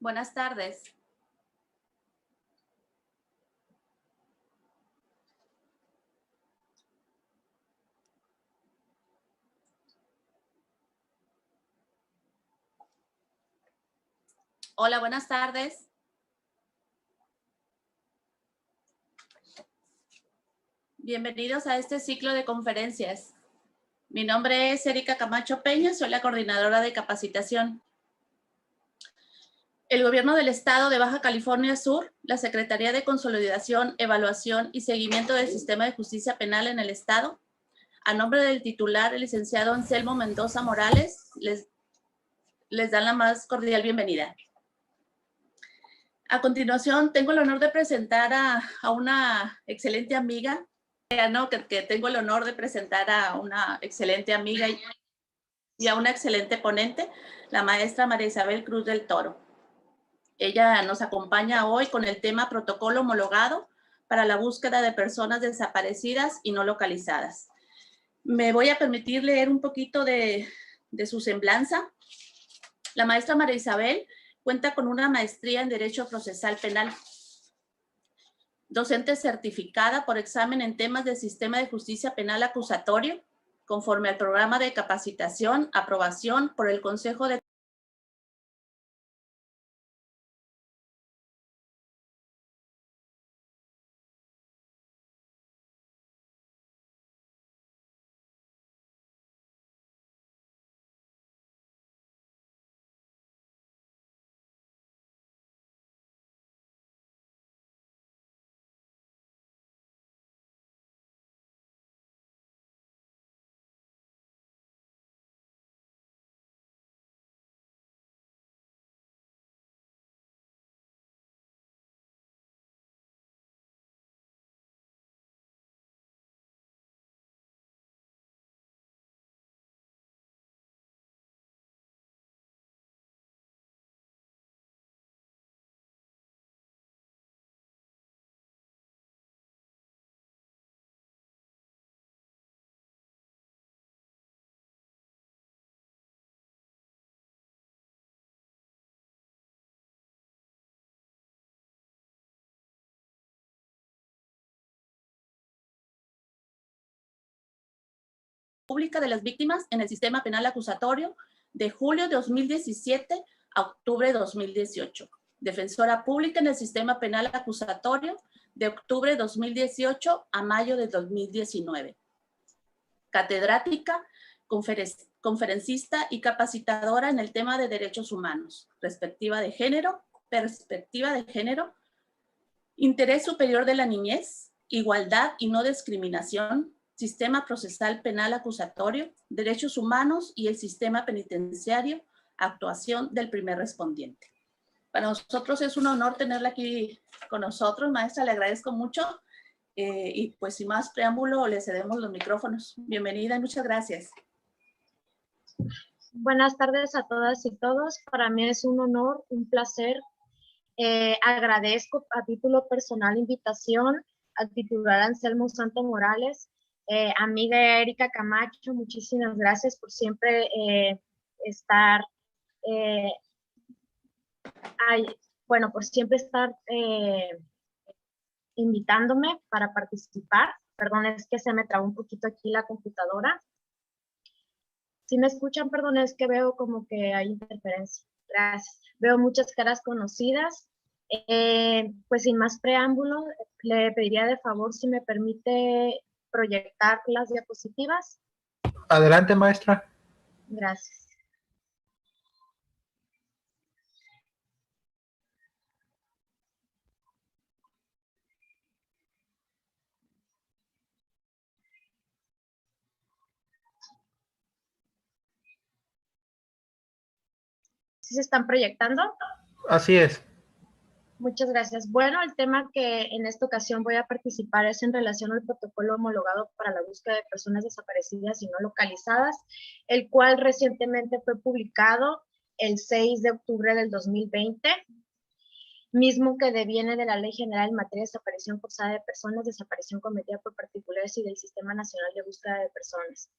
Buenas tardes. Hola, buenas tardes. Bienvenidos a este ciclo de conferencias. Mi nombre es Erika Camacho Peña, soy la coordinadora de capacitación. El Gobierno del Estado de Baja California Sur, la Secretaría de Consolidación, Evaluación y Seguimiento del Sistema de Justicia Penal en el Estado, a nombre del titular, el licenciado Anselmo Mendoza Morales, les dan la más cordial bienvenida. A continuación, tengo el honor de presentar a una excelente amiga, que tengo el honor de presentar a una excelente amiga y a una excelente ponente, la maestra María Isabel Cruz del Toro. Ella nos acompaña hoy con el tema Protocolo Homologado para la búsqueda de personas desaparecidas y no localizadas. Me voy a permitir leer un poquito de su semblanza. La maestra María Isabel cuenta con una maestría en Derecho Procesal Penal, docente certificada por examen en temas del Sistema de Justicia Penal Acusatorio, conforme al programa de capacitación, aprobación por el Consejo de Pública de las Víctimas en el Sistema Penal Acusatorio de julio de 2017 a octubre de 2018. Defensora Pública en el Sistema Penal Acusatorio de octubre de 2018 a mayo de 2019. Catedrática, conferencista y capacitadora en el tema de derechos humanos, perspectiva de género, interés superior de la niñez, igualdad y no discriminación, sistema procesal penal acusatorio, derechos humanos y el sistema penitenciario, actuación del primer respondiente. Para nosotros es un honor tenerla aquí con nosotros, maestra, le agradezco mucho. Y pues sin más preámbulo, le cedemos los micrófonos. Bienvenida y muchas gracias. Buenas tardes a todas y todos. Para mí es un honor, un placer. Agradezco a título personal la invitación al titular Anselmo Santo Morales, amiga Erika Camacho, muchísimas gracias por siempre estar, por siempre estar invitándome para participar. Perdón, es que se me trabó un poquito aquí la computadora. Si me escuchan, perdón, es que veo como que hay interferencia. Gracias. Veo muchas caras conocidas. Pues sin más preámbulo, le pediría de favor si me permite proyectar las diapositivas. Adelante, maestra. Gracias. ¿Sí se están proyectando? Así es. Muchas gracias. Bueno, el tema que en esta ocasión voy a participar es en relación al protocolo homologado para la búsqueda de personas desaparecidas y no localizadas, el cual recientemente fue publicado el 6 de octubre del 2020, mismo que deviene de la Ley General en materia de desaparición forzada de personas, desaparición cometida por particulares y del Sistema Nacional de Búsqueda de Personas.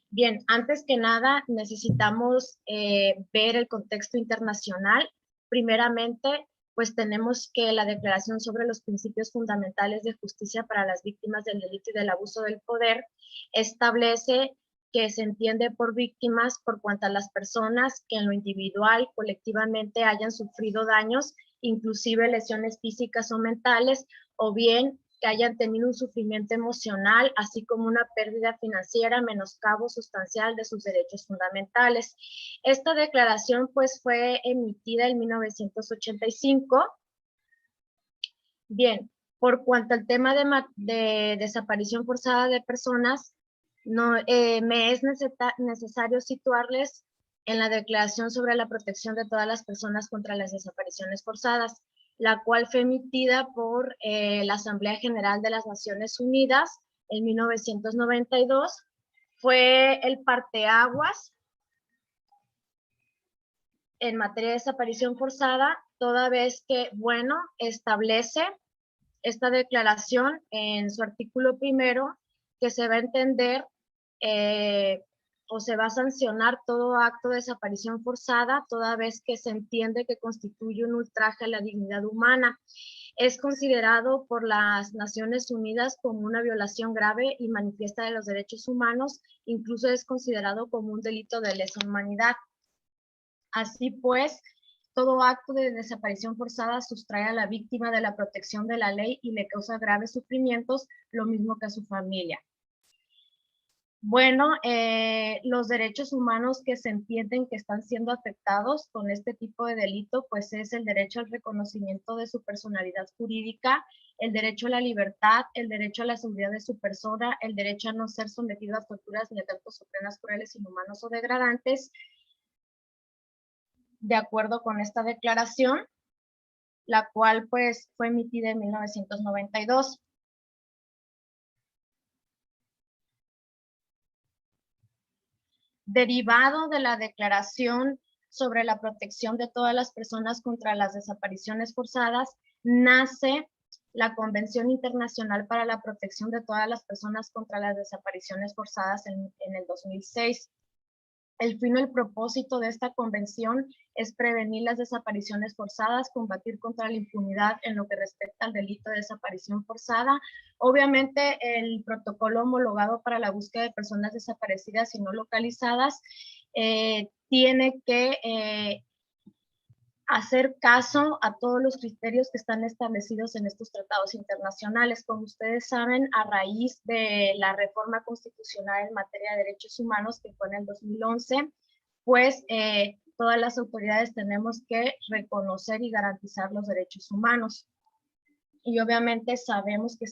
Bien, antes que nada necesitamos ver el contexto internacional Primeramente, pues tenemos que la Declaración sobre los Principios Fundamentales de Justicia para las Víctimas del Delito y del Abuso del Poder establece que se entiende por víctimas por cuantas las personas que en lo individual, colectivamente hayan sufrido daños, inclusive lesiones físicas o mentales, o bien que hayan tenido un sufrimiento emocional, así como una pérdida financiera, menoscabo sustancial de sus derechos fundamentales. Esta declaración pues fue emitida en 1985. Bien, por cuanto al tema de desaparición forzada de personas, no, me es necesario situarles en la Declaración sobre la Protección de todas las personas contra las desapariciones forzadas, la cual fue emitida por la Asamblea General de las Naciones Unidas en 1992. Fue el parteaguas en materia de desaparición forzada, toda vez que, bueno, establece esta declaración en su artículo primero que se va a entender o se va a sancionar todo acto de desaparición forzada, toda vez que se entiende que constituye un ultraje a la dignidad humana. Es considerado por las Naciones Unidas como una violación grave y manifiesta de los derechos humanos, incluso es considerado como un delito de lesa humanidad. Así pues, todo acto de desaparición forzada sustrae a la víctima de la protección de la ley y le causa graves sufrimientos, lo mismo que a su familia. Bueno, los derechos humanos que se entienden que están siendo afectados con este tipo de delito, pues es el derecho al reconocimiento de su personalidad jurídica, el derecho a la libertad, el derecho a la seguridad de su persona, el derecho a no ser sometido a torturas ni a tratos o penas crueles, inhumanos o degradantes, de acuerdo con esta declaración, la cual pues fue emitida en 1992. Derivado de la Declaración sobre la Protección de todas las personas contra las desapariciones forzadas, nace la Convención Internacional para la Protección de todas las personas contra las desapariciones forzadas en el 2006. El fin o el propósito de esta convención es prevenir las desapariciones forzadas, combatir contra la impunidad en lo que respecta al delito de desaparición forzada. Obviamente, el protocolo homologado para la búsqueda de personas desaparecidas y no localizadas tiene que hacer caso a todos los criterios que están establecidos en estos tratados internacionales. Como ustedes saben, a raíz de la reforma constitucional en materia de derechos humanos que fue en el 2011, pues todas las autoridades tenemos que reconocer y garantizar los derechos humanos. Y obviamente sabemos que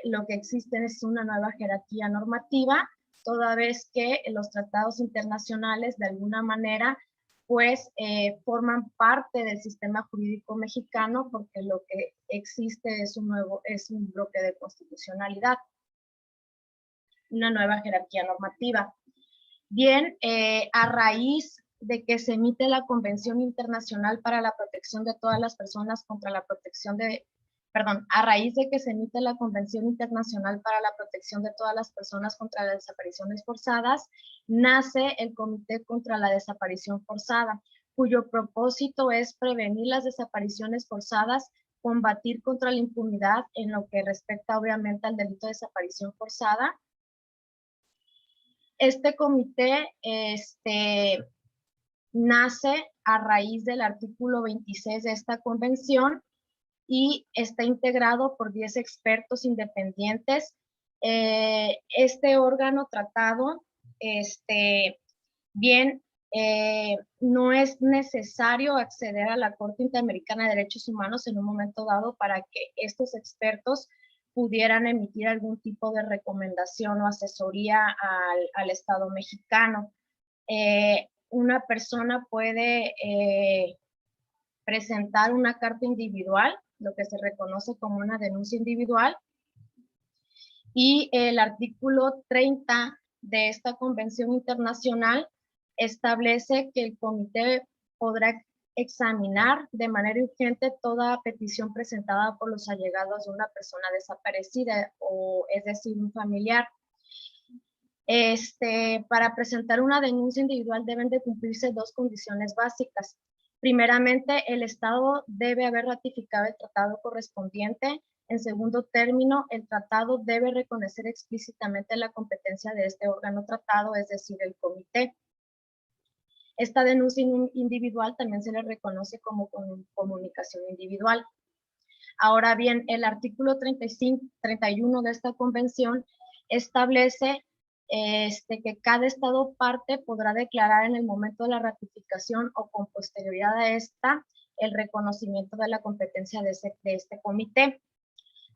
lo que existe es una nueva jerarquía normativa, toda vez que los tratados internacionales de alguna manera pues forman parte del sistema jurídico mexicano, porque lo que existe es un bloque de constitucionalidad, una nueva jerarquía normativa. Bien, a raíz de que se emite la Convención Internacional para la Protección de todas las personas contra la protección de, a raíz de que se emite la Convención Internacional para la Protección de todas las personas contra las desapariciones forzadas, nace el Comité contra la Desaparición Forzada, cuyo propósito es prevenir las desapariciones forzadas, combatir contra la impunidad en lo que respecta obviamente al delito de desaparición forzada. Este comité nace a raíz del artículo 26 de esta convención y está integrado por 10 expertos independientes. Este órgano tratado, no es necesario acceder a la Corte Interamericana de Derechos Humanos en un momento dado para que estos expertos pudieran emitir algún tipo de recomendación o asesoría al Estado mexicano. Una persona puede presentar una carta individual, lo que se reconoce como una denuncia individual, y el artículo 30 de esta convención internacional establece que el comité podrá examinar de manera urgente toda petición presentada por los allegados de una persona desaparecida, o es decir, un familiar. Para presentar una denuncia individual deben de cumplirse dos condiciones básicas. Primeramente, el Estado debe haber ratificado el tratado correspondiente. En segundo término, el tratado debe reconocer explícitamente la competencia de este órgano tratado, es decir, el comité. Esta denuncia individual también se le reconoce como comunicación individual. Ahora bien, el artículo 31 de esta convención establece que cada Estado parte podrá declarar en el momento de la ratificación o con posterioridad a esta el reconocimiento de la competencia de este comité,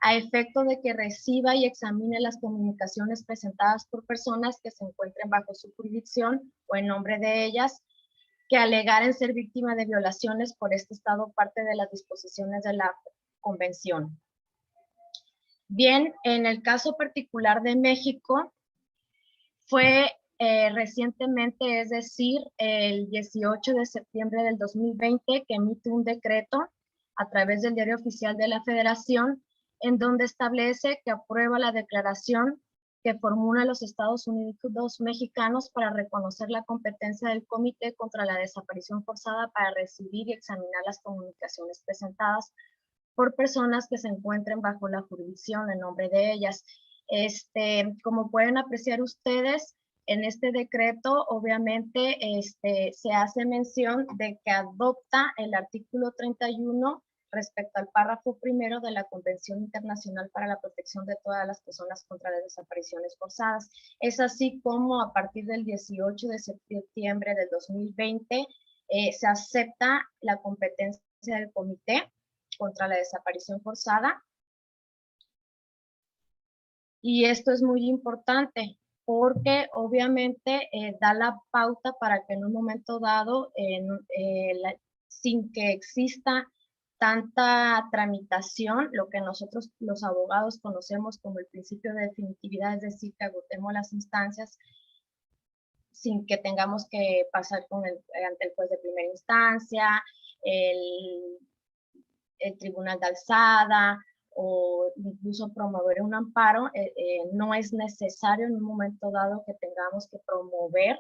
a efecto de que reciba y examine las comunicaciones presentadas por personas que se encuentren bajo su jurisdicción o en nombre de ellas, que alegaren ser víctima de violaciones por este Estado parte de las disposiciones de la convención. Bien, en el caso particular de México, fue recientemente, es decir, el 18 de septiembre del 2020, que emite un decreto a través del Diario Oficial de la Federación, en donde establece que aprueba la declaración que formula los Estados Unidos mexicanos para reconocer la competencia del Comité contra la Desaparición Forzada para recibir y examinar las comunicaciones presentadas por personas que se encuentren bajo la jurisdicción en nombre de ellas. Como pueden apreciar ustedes, en este decreto obviamente se hace mención de que adopta el artículo 31 respecto al párrafo primero de la Convención Internacional para la Protección de todas las personas contra las desapariciones forzadas. Es así como a partir del 18 de septiembre del 2020 se acepta la competencia del Comité contra la Desaparición Forzada. Y esto es muy importante porque obviamente da la pauta para que en un momento dado, sin que exista tanta tramitación, lo que nosotros los abogados conocemos como el principio de definitividad, es decir, que agotemos las instancias sin que tengamos que pasar ante el juez de primera instancia, el tribunal de alzada, o incluso promover un amparo, no es necesario en un momento dado que tengamos que promover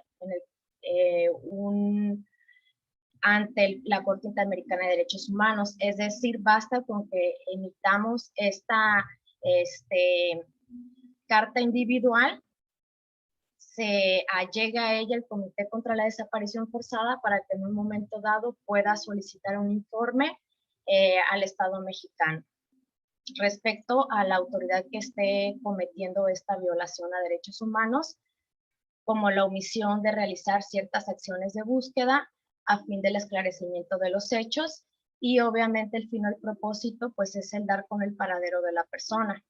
ante la Corte Interamericana de Derechos Humanos. Es decir, basta con que emitamos esta carta individual, se allega a ella el Comité contra la Desaparición Forzada para que en un momento dado pueda solicitar un informe al Estado mexicano respecto a la autoridad que esté cometiendo esta violación a derechos humanos, como la omisión de realizar ciertas acciones de búsqueda a fin del esclarecimiento de los hechos, y obviamente el fin o el propósito pues es el dar con el paradero de la persona.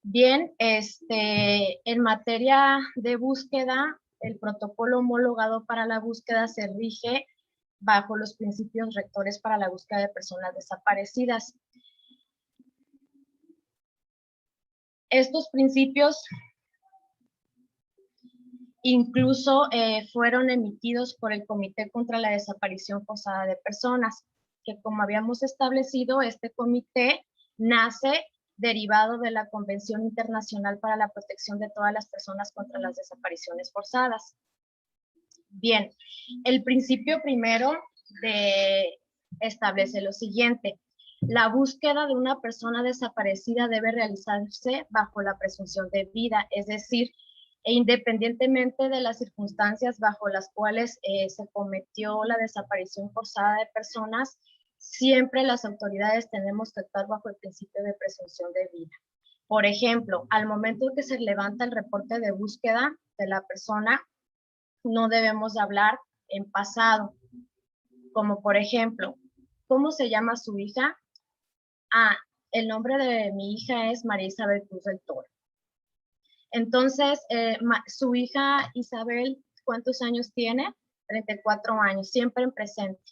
Bien, en materia de búsqueda, el protocolo homologado para la búsqueda se rige bajo los principios rectores para la búsqueda de personas desaparecidas. Estos principios incluso fueron emitidos por el Comité contra la Desaparición Forzada de Personas, que como habíamos establecido, este comité nace derivado de la Convención Internacional para la Protección de todas las personas contra las desapariciones forzadas. Bien, el principio primero establece lo siguiente: la búsqueda de una persona desaparecida debe realizarse bajo la presunción de vida, es decir, independientemente de las circunstancias bajo las cuales se cometió la desaparición forzada de personas, siempre las autoridades tenemos que actuar bajo el principio de presunción de vida. Por ejemplo, al momento que se levanta el reporte de búsqueda de la persona, no debemos de hablar en pasado, como por ejemplo, ¿cómo se llama su hija? Ah, el nombre de mi hija es María Isabel Cruz del Toro. Entonces, su hija Isabel, ¿cuántos años tiene? 34 años, siempre en presente.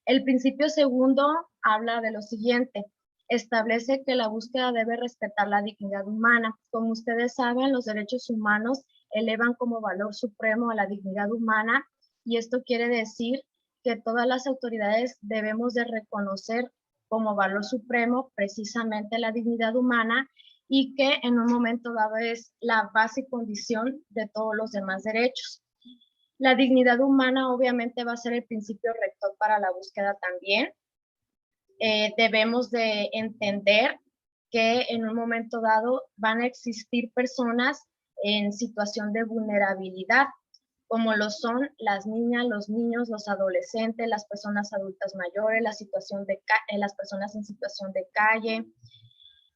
El principio segundo habla de lo siguiente: establece que la búsqueda debe respetar la dignidad humana. Como ustedes saben, los derechos humanos elevan como valor supremo a la dignidad humana, y esto quiere decir que todas las autoridades debemos de reconocer como valor supremo precisamente la dignidad humana, y que en un momento dado es la base y condición de todos los demás derechos. La dignidad humana obviamente va a ser el principio rector para la búsqueda también. Debemos de entender que en un momento dado van a existir personas en situación de vulnerabilidad, como lo son las niñas, los niños, los adolescentes, las personas adultas mayores, las personas en situación de calle.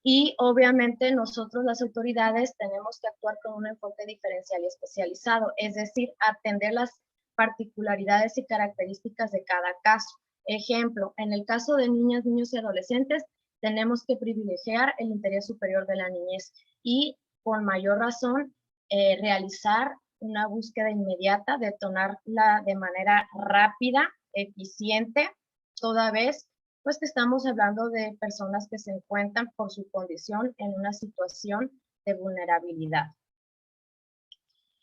Y obviamente nosotros, las autoridades, tenemos que actuar con un enfoque diferencial y especializado, es decir, atender las particularidades y características de cada caso. Ejemplo, en el caso de niñas, niños y adolescentes, tenemos que privilegiar el interés superior de la niñez y, con mayor razón, realizar una búsqueda inmediata, detonarla de manera rápida, eficiente, toda vez pues que estamos hablando de personas que se encuentran por su condición en una situación de vulnerabilidad.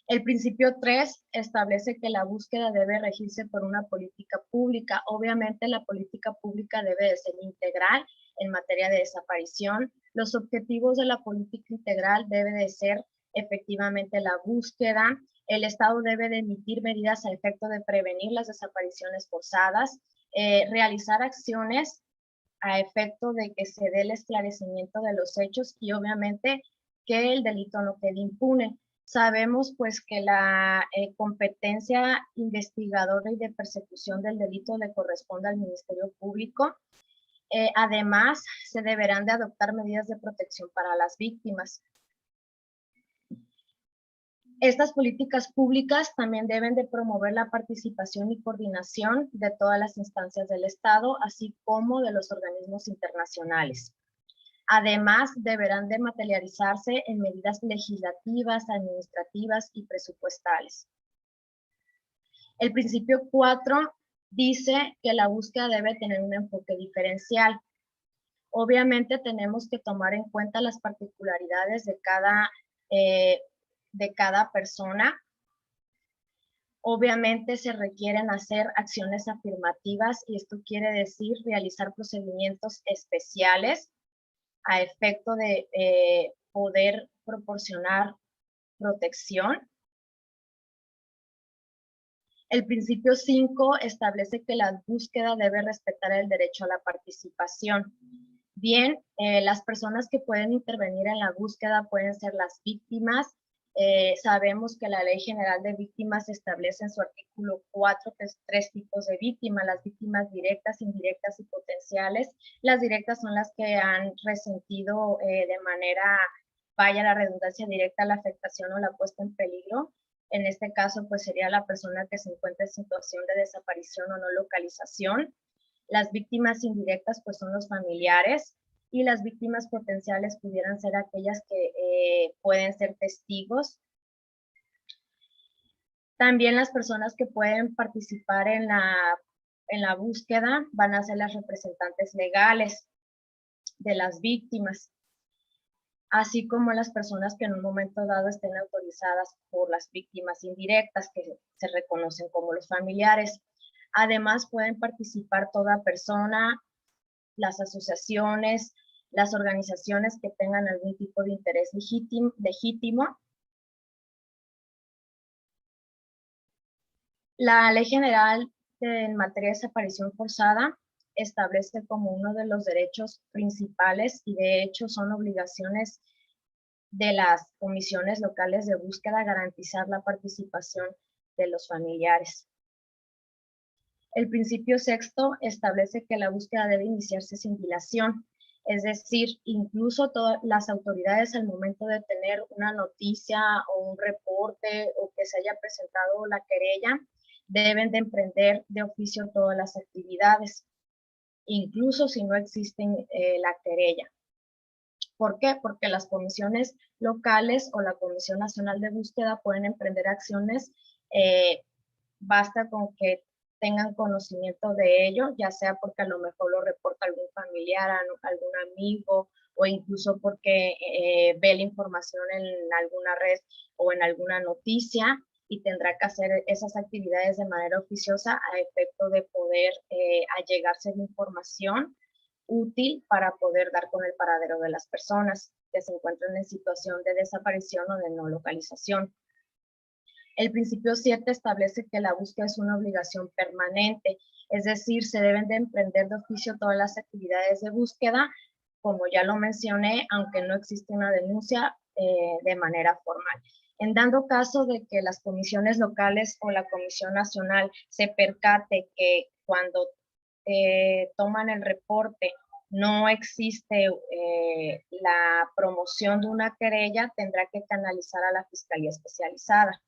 El principio 3 establece que la búsqueda debe regirse por una política pública. Obviamente la política pública debe de ser integral en materia de desaparición. Los objetivos de la política integral deben de ser efectivamente la búsqueda. El Estado debe de emitir medidas a efecto de prevenir las desapariciones forzadas, realizar acciones a efecto de que se dé el esclarecimiento de los hechos y obviamente que el delito no quede impune. Sabemos pues que la competencia investigadora y de persecución del delito le corresponde al Ministerio Público. Además, se deberán de adoptar medidas de protección para las víctimas. Estas políticas públicas también deben de promover la participación y coordinación de todas las instancias del Estado, así como de los organismos internacionales. Además, deberán de materializarse en medidas legislativas, administrativas y presupuestales. El principio 4 dice que la búsqueda debe tener un enfoque diferencial. Obviamente tenemos que tomar en cuenta las particularidades de cada persona. Obviamente se requieren hacer acciones afirmativas y esto quiere decir realizar procedimientos especiales a efecto de poder proporcionar protección. El principio 5 establece que la búsqueda debe respetar el derecho a la participación. Bien, las personas que pueden intervenir en la búsqueda pueden ser las víctimas. Sabemos que la Ley General de Víctimas establece en su artículo 4 que es 3 tipos de víctimas: las víctimas directas, indirectas y potenciales. Las directas son las que han resentido de manera, vaya la redundancia, directa la afectación o la puesta en peligro. En este caso, pues sería la persona que se encuentra en situación de desaparición o no localización. Las víctimas indirectas, pues son los familiares, y las víctimas potenciales pudieran ser aquellas que pueden ser testigos. También las personas que pueden participar en la búsqueda van a ser las representantes legales de las víctimas, así como las personas que en un momento dado estén autorizadas por las víctimas indirectas, que se reconocen como los familiares. Además, pueden participar toda persona, las asociaciones, las organizaciones que tengan algún tipo de interés legítimo. La Ley General en materia de desaparición forzada establece como uno de los derechos principales, y de hecho son obligaciones de las comisiones locales de búsqueda, garantizar la participación de los familiares. El principio 6 establece que la búsqueda debe iniciarse sin dilación, es decir, incluso todas las autoridades al momento de tener una noticia o un reporte o que se haya presentado la querella, deben de emprender de oficio todas las actividades, incluso si no existen la querella. ¿Por qué? Porque las comisiones locales o la Comisión Nacional de Búsqueda pueden emprender acciones, basta con que tengan conocimiento de ello, ya sea porque a lo mejor lo reporta algún familiar, algún amigo, o incluso porque ve la información en alguna red o en alguna noticia, y tendrá que hacer esas actividades de manera oficiosa a efecto de poder allegarse de información útil para poder dar con el paradero de las personas que se encuentran en situación de desaparición o de no localización. El principio 7 establece que la búsqueda es una obligación permanente, es decir, se deben de emprender de oficio todas las actividades de búsqueda, como ya lo mencioné, aunque no existe una denuncia de manera formal. En dado caso de que las comisiones locales o la Comisión Nacional se percate que cuando toman el reporte no existe la promoción de una querella, tendrá que canalizar a la Fiscalía Especializada.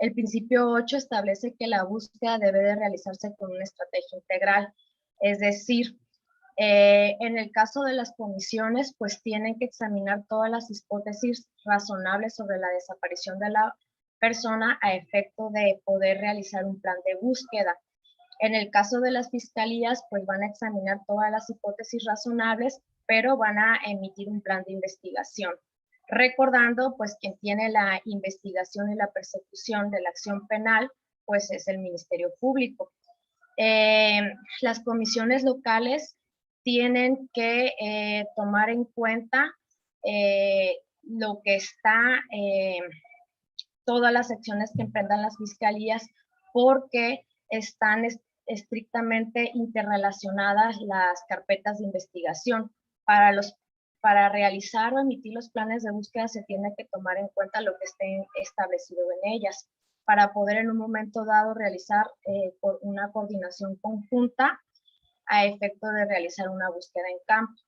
El principio 8 establece que la búsqueda debe de realizarse con una estrategia integral, es decir, en el caso de las comisiones, pues tienen que examinar todas las hipótesis razonables sobre la desaparición de la persona a efecto de poder realizar un plan de búsqueda. En el caso de las fiscalías, pues van a examinar todas las hipótesis razonables, pero van a emitir un plan de investigación. Recordando, pues quien tiene la investigación y la persecución de la acción penal, pues es el Ministerio Público. Las comisiones locales tienen que tomar en cuenta lo que está, todas las acciones que emprendan las fiscalías, porque están estrictamente interrelacionadas las carpetas de investigación. Para realizar o emitir los planes de búsqueda se tiene que tomar en cuenta lo que esté establecido en ellas, para poder en un momento dado realizar una coordinación conjunta a efecto de realizar una búsqueda en campo.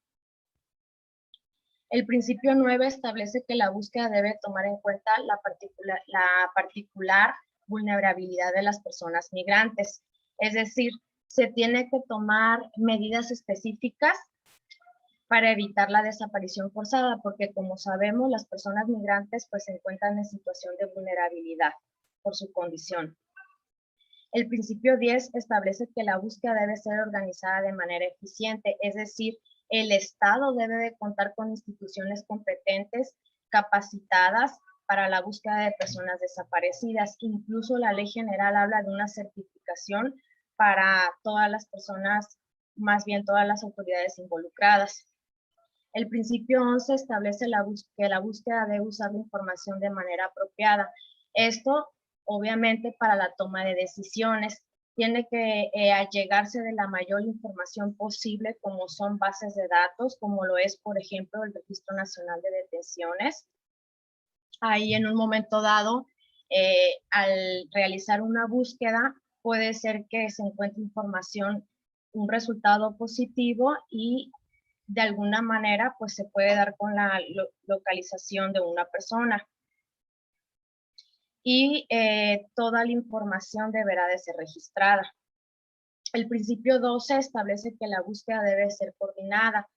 El principio 9 establece que la búsqueda debe tomar en cuenta la particular vulnerabilidad de las personas migrantes. Es decir, se tiene que tomar medidas específicas para evitar la desaparición forzada, porque como sabemos, las personas migrantes pues se encuentran en situación de vulnerabilidad por su condición. El principio 10 establece que la búsqueda debe ser organizada de manera eficiente, es decir, el Estado debe de contar con instituciones competentes, capacitadas para la búsqueda de personas desaparecidas. Incluso la Ley General habla de una certificación para todas las personas, más bien todas las autoridades involucradas. El principio 11 establece que la búsqueda debe usar la información de manera apropiada. Esto, obviamente, para la toma de decisiones, tiene que allegarse de la mayor información posible, como son bases de datos, como lo es, por ejemplo, el Registro Nacional de Detenciones. Ahí, en un momento dado, al realizar una búsqueda, puede ser que se encuentre información, un resultado positivo, y de alguna manera pues se puede dar con la localización de una persona. Y toda la información deberá de ser registrada. El principio 12 establece que la búsqueda debe ser coordinada.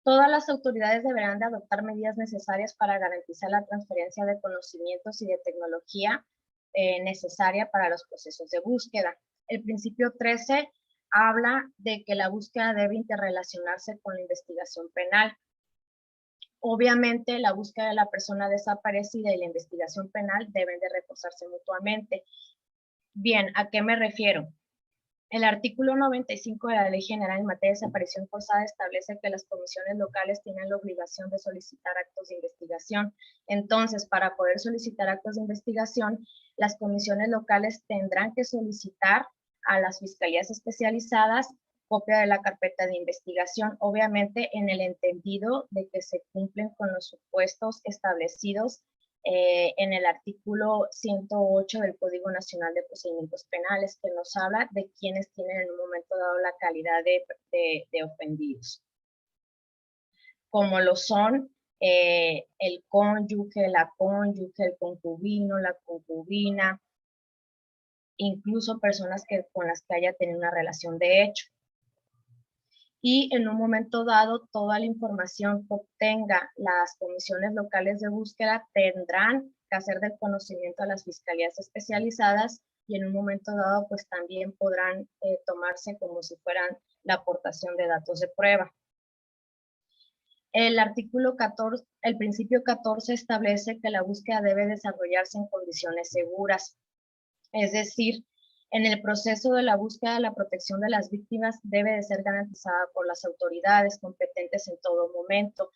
Todas las autoridades deberán de adoptar medidas necesarias para garantizar la transferencia de conocimientos y de tecnología necesaria para los procesos de búsqueda. El principio 13 habla de que la búsqueda debe interrelacionarse con la investigación penal. Obviamente, la búsqueda de la persona desaparecida y la investigación penal deben de reforzarse mutuamente. Bien, ¿a qué me refiero? El artículo 95 de la Ley General en materia de desaparición forzada establece que las comisiones locales tienen la obligación de solicitar actos de investigación. Entonces, para poder solicitar actos de investigación, las comisiones locales tendrán que solicitar a las fiscalías especializadas copia de la carpeta de investigación, obviamente en el entendido de que se cumplen con los supuestos establecidos en el artículo 108 del Código Nacional de Procedimientos Penales, que nos habla de quienes tienen en un momento dado la calidad de ofendidos, como lo son el cónyuge, la cónyuge, el concubino, la concubina, incluso personas con las que haya tenido una relación de hecho. Y en un momento dado, toda la información que obtenga las comisiones locales de búsqueda tendrán que hacer del conocimiento a las fiscalías especializadas, y en un momento dado, pues también podrán tomarse como si fueran la aportación de datos de prueba. El artículo 14, el principio 14 establece que la búsqueda debe desarrollarse en condiciones seguras. Es decir, en el proceso de la búsqueda, la protección de las víctimas debe de ser garantizada por las autoridades competentes en todo momento.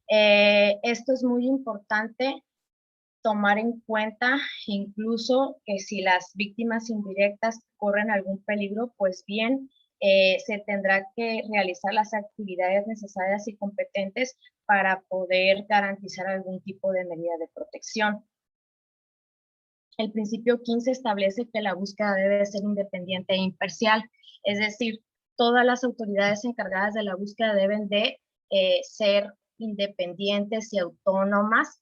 Esto es muy importante, tomar en cuenta incluso que si las víctimas indirectas corren algún peligro, pues bien, se tendrá que realizar las actividades necesarias y competentes para poder garantizar algún tipo de medida de protección. El principio 15 establece que la búsqueda debe ser independiente e imparcial, es decir, todas las autoridades encargadas de la búsqueda deben de ser independientes y autónomas,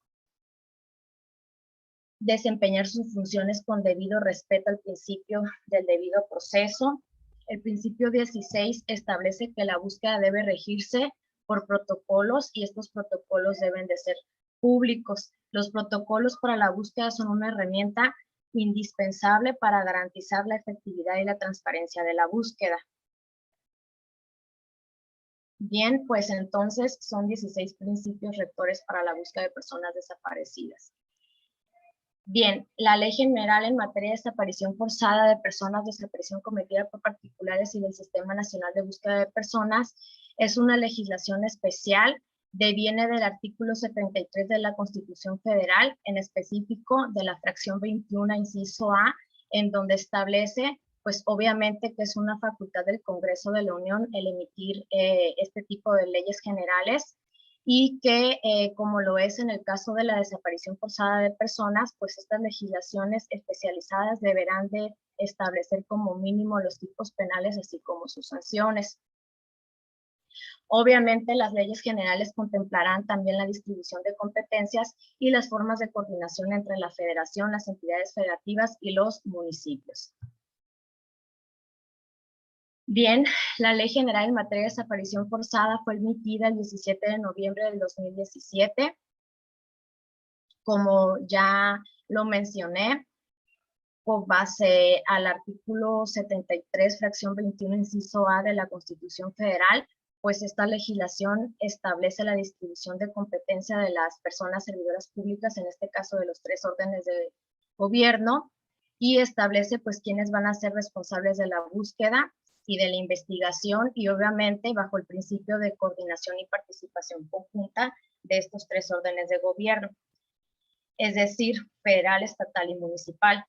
desempeñar sus funciones con debido respeto al principio del debido proceso. El principio 16 establece que la búsqueda debe regirse por protocolos y estos protocolos deben de ser públicos. Los protocolos para la búsqueda son una herramienta indispensable para garantizar la efectividad y la transparencia de la búsqueda. Bien, pues entonces son 16 principios rectores para la búsqueda de personas desaparecidas. Bien, la Ley General en materia de desaparición forzada de personas, desaparición cometida por particulares y del Sistema Nacional de Búsqueda de Personas es una legislación especial, deviene del artículo 73 de la Constitución Federal, en específico de la fracción 21, inciso A, en donde establece, pues obviamente que es una facultad del Congreso de la Unión el emitir este tipo de leyes generales, y que, como lo es en el caso de la desaparición forzada de personas, pues estas legislaciones especializadas deberán de establecer como mínimo los tipos penales, así como sus sanciones. Obviamente, las leyes generales contemplarán también la distribución de competencias y las formas de coordinación entre la federación, las entidades federativas y los municipios. Bien, la Ley General en materia de desaparición forzada fue emitida el 17 de noviembre del 2017. Como ya lo mencioné, con base al artículo 73, fracción 21, inciso A de la Constitución Federal, pues esta legislación establece la distribución de competencia de las personas servidoras públicas, en este caso de los 3 órdenes de gobierno, y establece pues quiénes van a ser responsables de la búsqueda y de la investigación, y obviamente bajo el principio de coordinación y participación conjunta de estos 3 órdenes de gobierno, es decir, federal, estatal y municipal.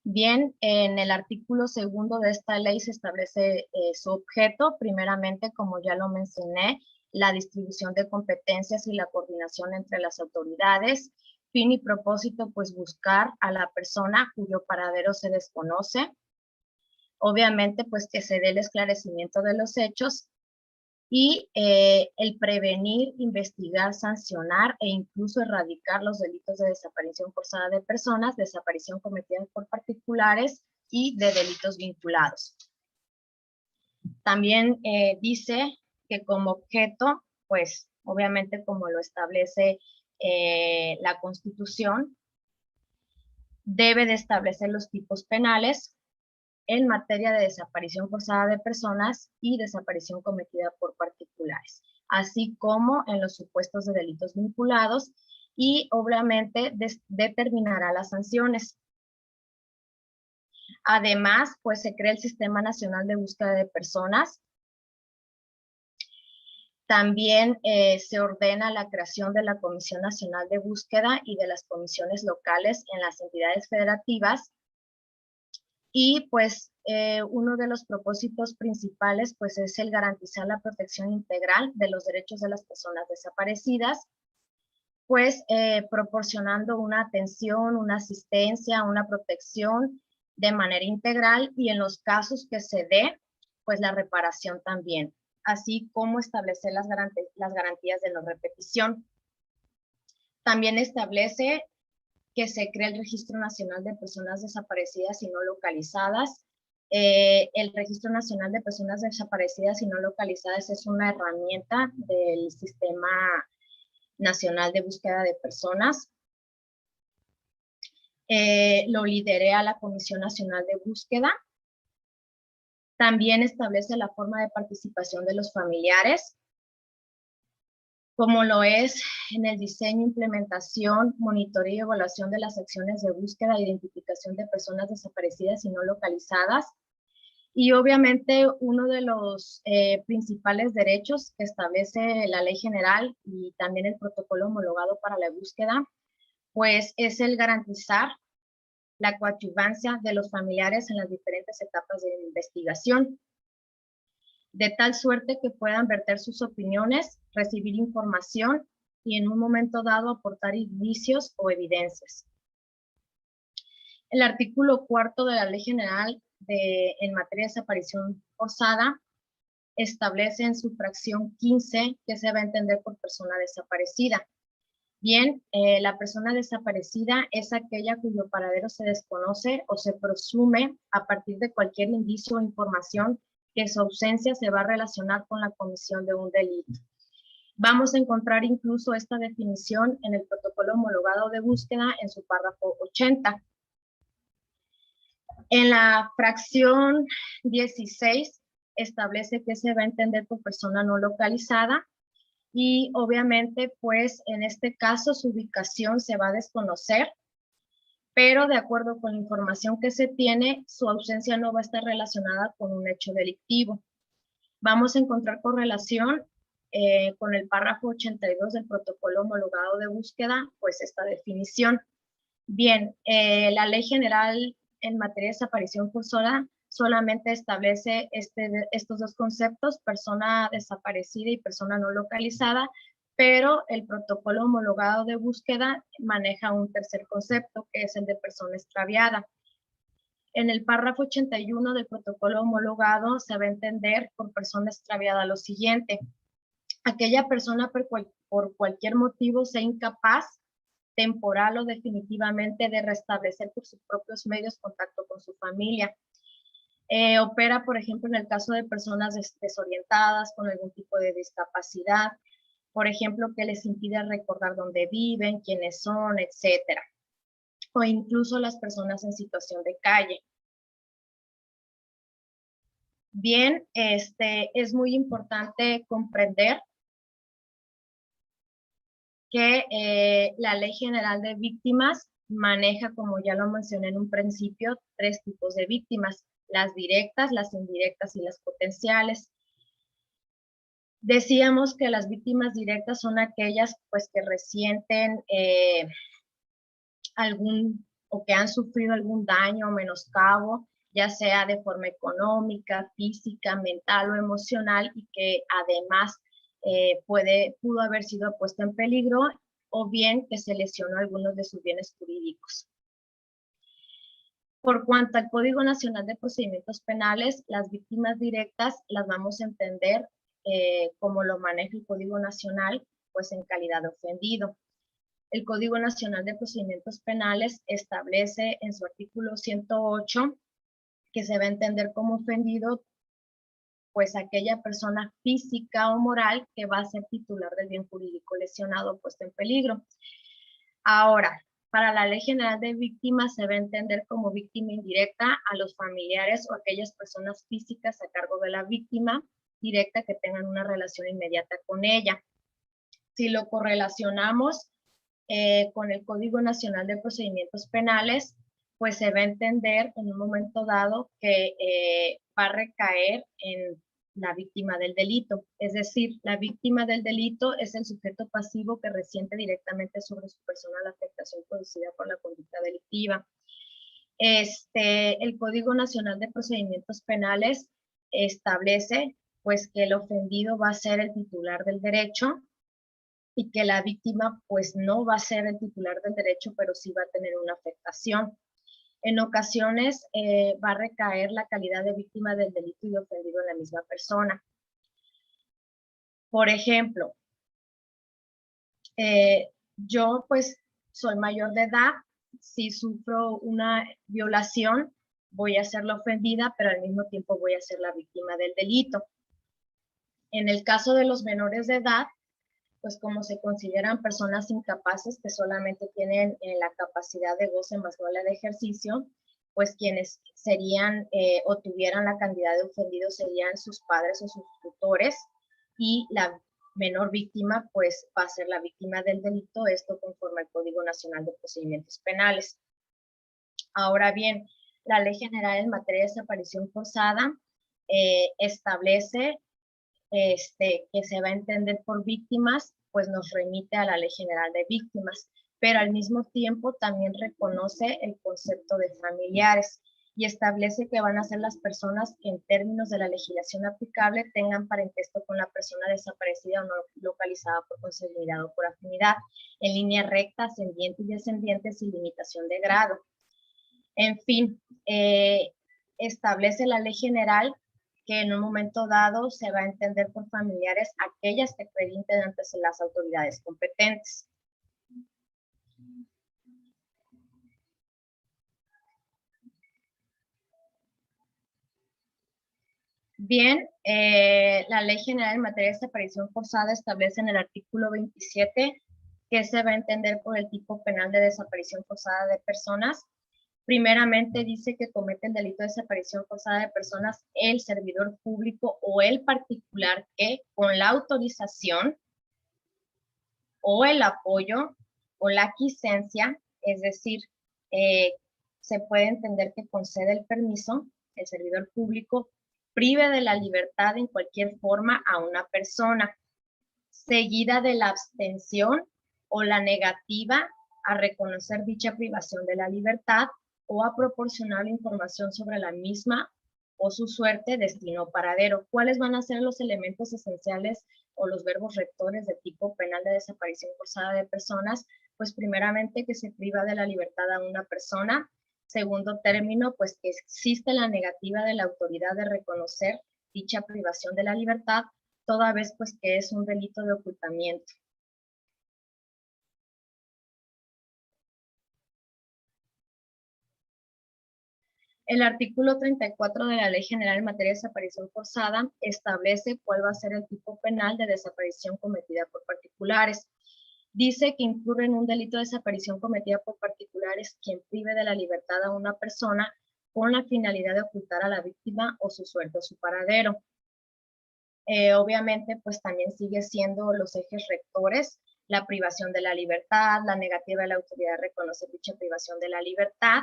Bien, en el artículo 2 de esta ley se establece su objeto, primeramente, como ya lo mencioné, la distribución de competencias y la coordinación entre las autoridades. Fin y propósito, pues buscar a la persona cuyo paradero se desconoce. Obviamente, pues que se dé el esclarecimiento de los hechos y el prevenir, investigar, sancionar e incluso erradicar los delitos de desaparición forzada de personas, desaparición cometida por particulares y de delitos vinculados. También dice que como objeto, pues obviamente como lo establece la Constitución, debe de establecer los tipos penales en materia de desaparición forzada de personas y desaparición cometida por particulares, así como en los supuestos de delitos vinculados, y obviamente determinará las sanciones. Además, pues se crea el Sistema Nacional de Búsqueda de Personas. También se ordena la creación de la Comisión Nacional de Búsqueda y de las comisiones locales en las entidades federativas. Y pues uno de los propósitos principales pues es el garantizar la protección integral de los derechos de las personas desaparecidas, pues proporcionando una atención, una asistencia, una protección de manera integral, y en los casos que se dé, pues la reparación también, así como establecer las garantías de no repetición. También establece que se crea el Registro Nacional de Personas Desaparecidas y No Localizadas. El Registro Nacional de Personas Desaparecidas y No Localizadas es una herramienta del Sistema Nacional de Búsqueda de Personas. Lo liderea la Comisión Nacional de Búsqueda. También establece la forma de participación de los familiares, como lo es en el diseño, implementación, monitoreo y evaluación de las acciones de búsqueda e identificación de personas desaparecidas y no localizadas, Y obviamente uno de los principales derechos que establece la Ley General y también el protocolo homologado para la búsqueda, pues es el garantizar la coadyuvancia de los familiares en las diferentes etapas de la investigación, de tal suerte que puedan verter sus opiniones, recibir información y en un momento dado aportar indicios o evidencias. El artículo 4 de la Ley General en materia de desaparición forzada establece en su fracción 15 que se va a entender por persona desaparecida. Bien, la persona desaparecida es aquella cuyo paradero se desconoce o se presume a partir de cualquier indicio o información que su ausencia se va a relacionar con la comisión de un delito. Vamos a encontrar incluso esta definición en el protocolo homologado de búsqueda en su párrafo 80. En la fracción 16 establece que se va a entender por persona no localizada y obviamente pues en este caso su ubicación se va a desconocer, pero de acuerdo con la información que se tiene, su ausencia no va a estar relacionada con un hecho delictivo. Vamos a encontrar correlación con el párrafo 82 del protocolo homologado de búsqueda, pues esta definición. Bien, la Ley General en materia de desaparición forzada solamente establece estos dos conceptos, persona desaparecida y persona no localizada, pero el protocolo homologado de búsqueda maneja un tercer concepto, que es el de persona extraviada. En el párrafo 81 del protocolo homologado se va a entender por persona extraviada lo siguiente: aquella persona por cualquier motivo sea incapaz, temporal o definitivamente, de restablecer por sus propios medios contacto con su familia. Opera, por ejemplo, en el caso de personas desorientadas con algún tipo de discapacidad, por ejemplo, que les impide recordar dónde viven, quiénes son, etcétera. O incluso las personas en situación de calle. Bien, es muy importante comprender que la Ley General de Víctimas maneja, como ya lo mencioné en un principio, 3 tipos de víctimas: las directas, las indirectas y las potenciales. Decíamos que las víctimas directas son aquellas pues que resienten o que han sufrido algún daño o menoscabo, ya sea de forma económica, física, mental o emocional, y que además pudo haber sido puesta en peligro, o bien que se lesionó algunos de sus bienes jurídicos. Por cuanto al Código Nacional de Procedimientos Penales, las víctimas directas las vamos a entender como lo maneja el Código Nacional, pues en calidad de ofendido. El Código Nacional de Procedimientos Penales establece en su artículo 108 que se va a entender como ofendido pues aquella persona física o moral que va a ser titular del bien jurídico lesionado o puesto en peligro. Ahora, para la Ley General de Víctimas se va a entender como víctima indirecta a los familiares o aquellas personas físicas a cargo de la víctima directa que tengan una relación inmediata con ella. Si lo correlacionamos con el Código Nacional de Procedimientos Penales, pues se va a entender en un momento dado que va a recaer en la víctima del delito. Es decir, la víctima del delito es el sujeto pasivo que resiente directamente sobre su persona la afectación producida por la conducta delictiva. El Código Nacional de Procedimientos Penales establece pues que el ofendido va a ser el titular del derecho y que la víctima pues no va a ser el titular del derecho, pero sí va a tener una afectación. En ocasiones va a recaer la calidad de víctima del delito y de ofendido en la misma persona. Por ejemplo, yo pues soy mayor de edad, si sufro una violación voy a ser la ofendida, pero al mismo tiempo voy a ser la víctima del delito. En el caso de los menores de edad, pues como se consideran personas incapaces que solamente tienen la capacidad de goce más no la de ejercicio, pues quienes serían o tuvieran la calidad de ofendidos serían sus padres o sus tutores, y la menor víctima pues va a ser la víctima del delito, esto conforme al Código Nacional de Procedimientos Penales. Ahora bien, La Ley General en materia de desaparición forzada establece que se va a entender por víctimas, pues nos remite a la Ley General de Víctimas, pero al mismo tiempo también reconoce el concepto de familiares y establece que van a ser las personas que en términos de la legislación aplicable tengan parentesco con la persona desaparecida o no localizada por consanguinidad o por afinidad, en línea recta, ascendiente y descendiente sin limitación de grado. En fin, establece la ley general que en un momento dado se va a entender por familiares aquellas que acrediten ante las autoridades competentes. Bien, la Ley General en materia de desaparición forzada establece en el artículo 27 que se va a entender por el tipo penal de desaparición forzada de personas. Primeramente dice que comete el delito de desaparición forzada de personas el servidor público o el particular que con la autorización o el apoyo o la quiescencia, es decir, se puede entender que concede el permiso, el servidor público, prive de la libertad en cualquier forma a una persona, seguida de la abstención o la negativa a reconocer dicha privación de la libertad o a proporcionar la información sobre la misma o su suerte, destino o paradero. ¿Cuáles van a ser los elementos esenciales o los verbos rectores de tipo penal de desaparición forzada de personas? Pues primeramente que se priva de la libertad a una persona. Segundo término, pues que existe la negativa de la autoridad de reconocer dicha privación de la libertad, toda vez pues que es un delito de ocultamiento. El artículo 34 de la Ley General en materia de desaparición forzada establece cuál va a ser el tipo penal de desaparición cometida por particulares. Dice que incurre en un delito de desaparición cometida por particulares quien prive de la libertad a una persona con la finalidad de ocultar a la víctima o su suerte o su paradero. Obviamente, pues también sigue siendo los ejes rectores, la privación de la libertad, la negativa de la autoridad de reconocer dicha privación de la libertad.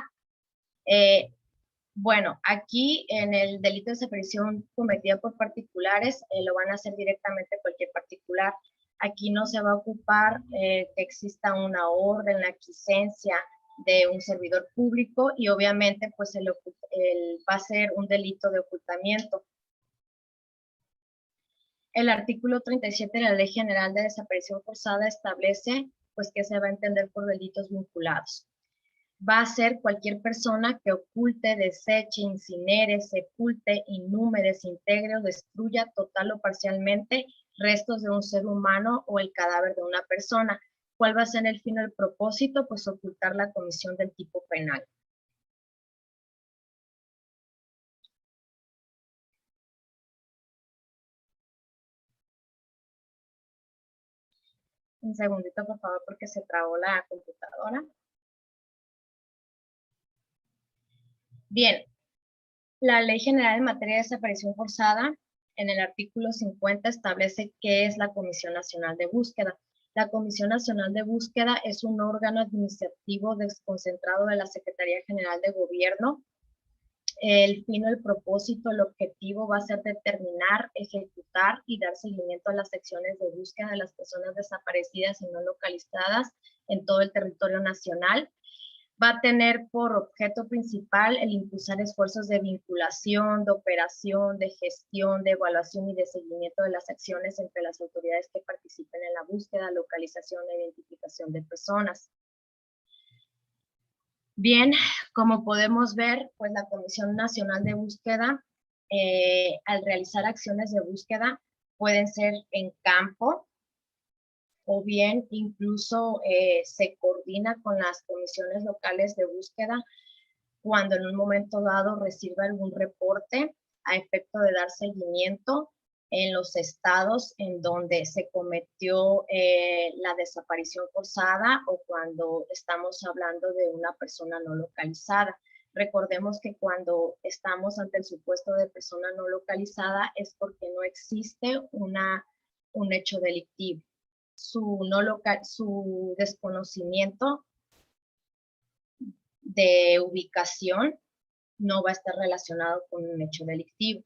Bueno, aquí en el delito de desaparición cometida por particulares, lo van a hacer directamente cualquier particular. Aquí no se va a ocupar que exista una orden, la aquiescencia de un servidor público y obviamente pues va a ser un delito de ocultamiento. El artículo 37 de la Ley General de Desaparición Forzada establece pues que se va a entender por delitos vinculados. Va a ser cualquier persona que oculte, deseche, incinere, sepulte, inhume, desintegre o destruya total o parcialmente restos de un ser humano o el cadáver de una persona. ¿Cuál va a ser el fin o el propósito? Pues ocultar la comisión del tipo penal. Un segundito, por favor, porque se trabó la computadora. Bien, la Ley General en materia de desaparición forzada, en el artículo 50, establece qué es la Comisión Nacional de Búsqueda. La Comisión Nacional de Búsqueda es un órgano administrativo desconcentrado de la Secretaría General de Gobierno. El fin o el propósito, el objetivo va a ser determinar, ejecutar y dar seguimiento a las acciones de búsqueda de las personas desaparecidas y no localizadas en todo el territorio nacional. Va a tener por objeto principal el impulsar esfuerzos de vinculación, de operación, de gestión, de evaluación y de seguimiento de las acciones entre las autoridades que participen en la búsqueda, localización e identificación de personas. Bien, como podemos ver, pues la Comisión Nacional de Búsqueda, al realizar acciones de búsqueda, pueden ser en campo, o bien incluso se coordina con las comisiones locales de búsqueda cuando en un momento dado reciba algún reporte a efecto de dar seguimiento en los estados en donde se cometió la desaparición forzada o cuando estamos hablando de una persona no localizada. Recordemos que cuando estamos ante el supuesto de persona no localizada es porque no existe un hecho delictivo. Su desconocimiento de ubicación no va a estar relacionado con un hecho delictivo.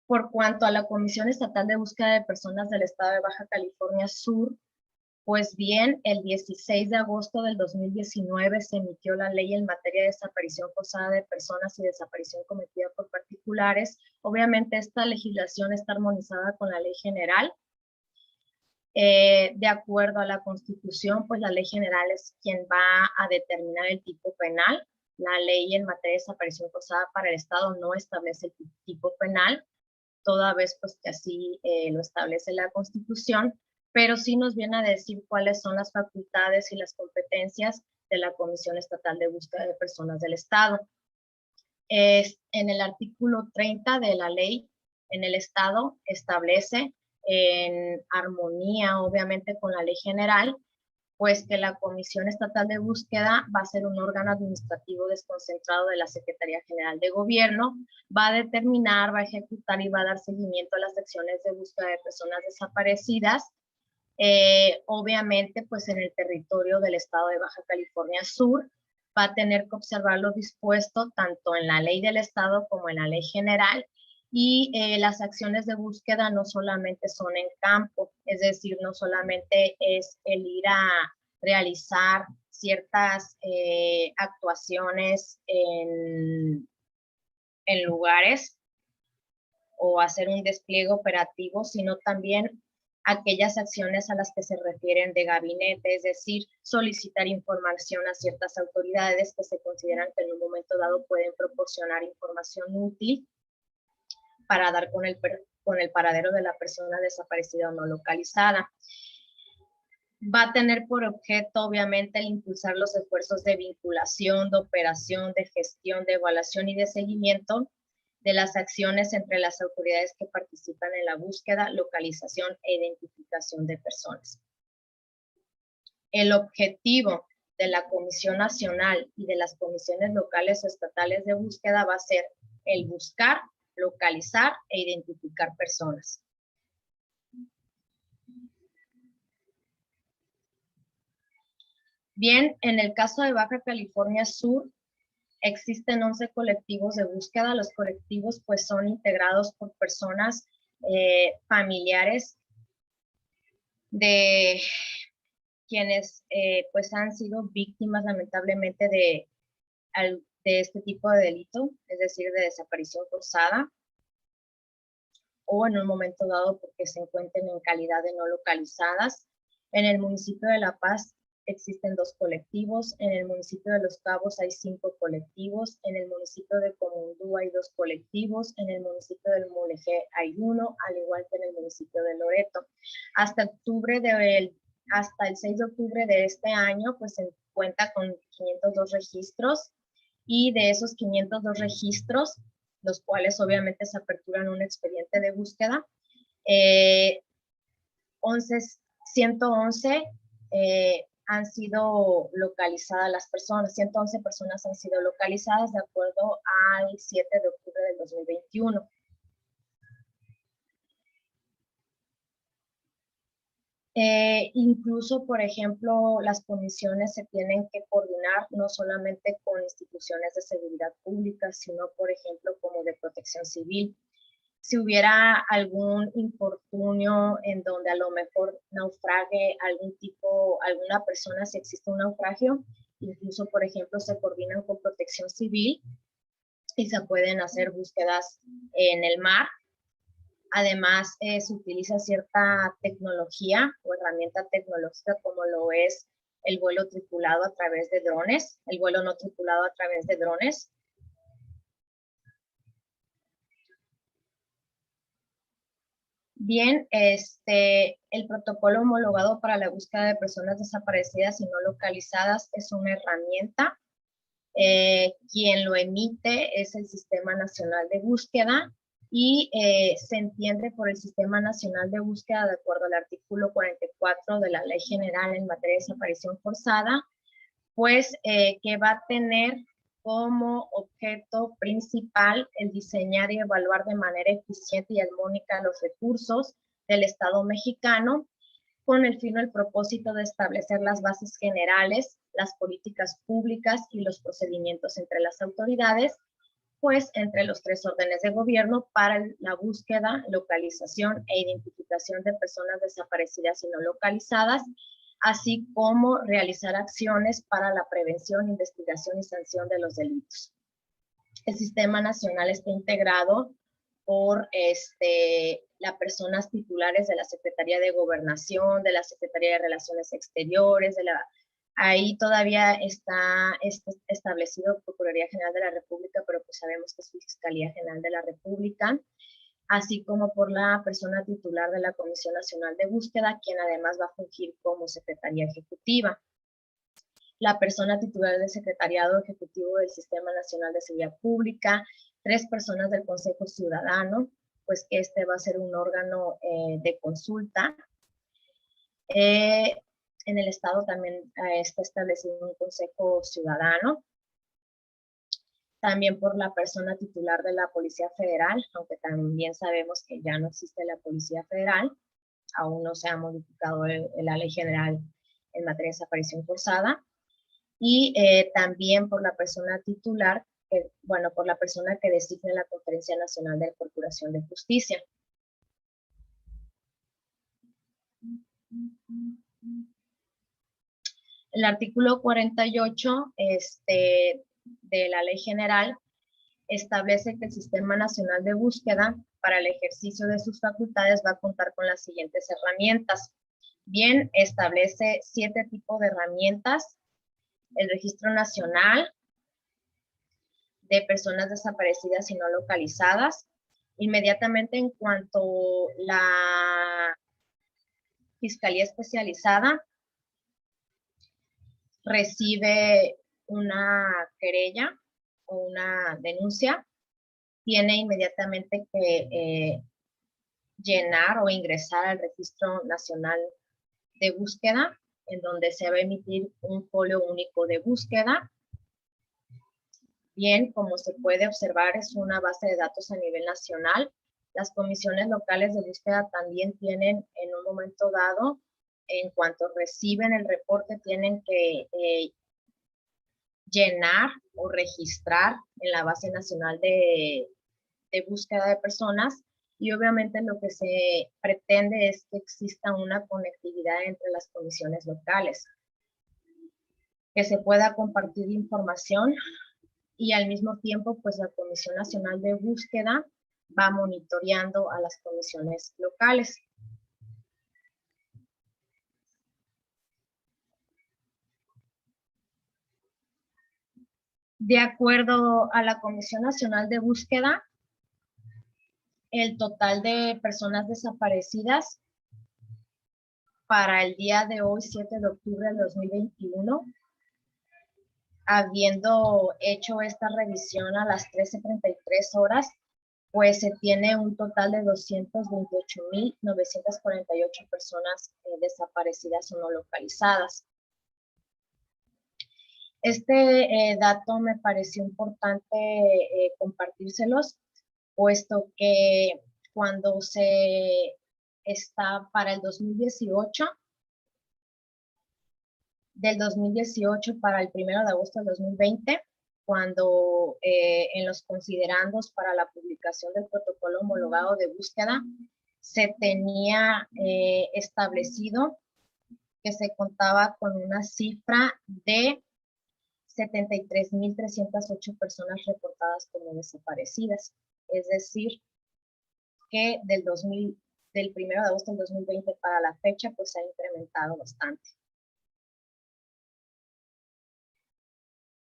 Por cuanto a la Comisión Estatal de Búsqueda de Personas del Estado de Baja California Sur, pues bien, el 16 de agosto del 2019 se emitió la ley en materia de desaparición forzada de personas y desaparición cometida por particulares. Obviamente esta legislación está armonizada con la ley general. De acuerdo a la Constitución, pues la ley general es quien va a determinar el tipo penal. La ley en materia de desaparición forzada para el Estado no establece el tipo penal, toda vez pues que así lo establece la Constitución, pero sí nos viene a decir cuáles son las facultades y las competencias de la Comisión Estatal de Búsqueda de Personas del Estado. En el artículo 30 de la ley en el Estado establece, en armonía obviamente con la ley general, pues que la Comisión Estatal de Búsqueda va a ser un órgano administrativo desconcentrado de la Secretaría General de Gobierno, va a determinar, va a ejecutar y va a dar seguimiento a las acciones de búsqueda de personas desaparecidas, obviamente pues en el territorio del Estado de Baja California Sur. Va a tener que observar lo dispuesto tanto en la ley del Estado como en la ley general, y las acciones de búsqueda no solamente son en campo, es decir, no solamente es el ir a realizar ciertas actuaciones en lugares o hacer un despliegue operativo, sino también aquellas acciones a las que se refieren de gabinete, es decir, solicitar información a ciertas autoridades que se consideran que en un momento dado pueden proporcionar información útil para dar con el paradero de la persona desaparecida o no localizada. Va a tener por objeto, obviamente, el impulsar los esfuerzos de vinculación, de operación, de gestión, de evaluación y de seguimiento de las acciones entre las autoridades que participan en la búsqueda, localización e identificación de personas. El objetivo de la Comisión Nacional y de las comisiones locales o estatales de búsqueda va a ser el buscar, localizar e identificar personas. Bien, en el caso de Baja California Sur, existen 11 colectivos de búsqueda. Los colectivos pues son integrados por personas familiares de quienes pues han sido víctimas lamentablemente de este tipo de delito, es decir, de desaparición forzada, o en un momento dado porque se encuentren en calidad de no localizadas. En el municipio de La Paz existen 2 colectivos, en el municipio de Los Cabos hay 5 colectivos, en el municipio de Comundú hay 2 colectivos, en el municipio del Mulegé hay 1, al igual que en el municipio de Loreto. Hasta el 6 de octubre de este año, pues se cuenta con 502 registros, y de esos 502 registros, los cuales obviamente se aperturan un expediente de búsqueda, 111 han sido localizadas las personas, 111 personas han sido localizadas de acuerdo al 7 de octubre del 2021. Incluso, por ejemplo, las comisiones se tienen que coordinar no solamente con instituciones de seguridad pública, sino, por ejemplo, como de protección civil. Si hubiera algún infortunio en donde a lo mejor naufrague alguna persona, si existe un naufragio, incluso, por ejemplo, se coordinan con protección civil y se pueden hacer búsquedas en el mar. Además, se utiliza cierta tecnología o herramienta tecnológica como lo es el vuelo tripulado a través de drones, el vuelo no tripulado a través de drones. Bien, el protocolo homologado para la búsqueda de personas desaparecidas y no localizadas es una herramienta. Quien lo emite es el Sistema Nacional de Búsqueda, y se entiende por el Sistema Nacional de Búsqueda, de acuerdo al artículo 44 de la Ley General en materia de desaparición forzada, pues que va a tener como objeto principal el diseñar y evaluar de manera eficiente y armónica los recursos del Estado mexicano con el fin o el propósito de establecer las bases generales, las políticas públicas y los procedimientos entre las autoridades, pues entre los tres órdenes de gobierno para la búsqueda, localización e identificación de personas desaparecidas y no localizadas, así como realizar acciones para la prevención, investigación y sanción de los delitos. El Sistema Nacional está integrado por las personas titulares de la Secretaría de Gobernación, de la Secretaría de Relaciones Exteriores, ahí todavía está establecido Procuraduría General de la República, pero pues sabemos que es Fiscalía General de la República, así como por la persona titular de la Comisión Nacional de Búsqueda, quien además va a fungir como Secretaría Ejecutiva. La persona titular del Secretariado Ejecutivo del Sistema Nacional de Seguridad Pública, 3 personas del Consejo Ciudadano, pues que este va a ser un órgano de consulta. En el Estado también está establecido un Consejo Ciudadano. También por la persona titular de la Policía Federal, aunque también sabemos que ya no existe la Policía Federal, aún no se ha modificado la Ley General en materia de desaparición forzada. Y también por la persona titular, por la persona que designe la Conferencia Nacional de Procuración de Justicia. El artículo 48 de la Ley General establece que el Sistema Nacional de Búsqueda, para el ejercicio de sus facultades, va a contar con las siguientes herramientas. Bien, establece 7 tipos de herramientas: el Registro Nacional de Personas Desaparecidas y No Localizadas. Inmediatamente en cuanto la Fiscalía Especializada recibe una querella o una denuncia, tiene inmediatamente que llenar o ingresar al Registro Nacional de Búsqueda, en donde se va a emitir un folio único de búsqueda. Bien, como se puede observar, es una base de datos a nivel nacional. Las comisiones locales de búsqueda también tienen, en un momento dado, en cuanto reciben el reporte, tienen que llenar o registrar en la base nacional de búsqueda de personas, y obviamente lo que se pretende es que exista una conectividad entre las comisiones locales, que se pueda compartir información, y al mismo tiempo pues la Comisión Nacional de Búsqueda va monitoreando a las comisiones locales. De acuerdo a la Comisión Nacional de Búsqueda, el total de personas desaparecidas para el día de hoy, 7 de octubre del 2021, habiendo hecho esta revisión a las 13:33 horas, pues se tiene un total de 228,948 personas desaparecidas o no localizadas. Este dato me pareció importante compartírselos, puesto que cuando se está para el 2018, del 2018 para el 1 de agosto del 2020, cuando en los considerandos para la publicación del protocolo homologado de búsqueda se tenía establecido que se contaba con una cifra de 73,308 personas reportadas como desaparecidas. Es decir, que del 1 de agosto del 2020 para la fecha, pues se ha incrementado bastante.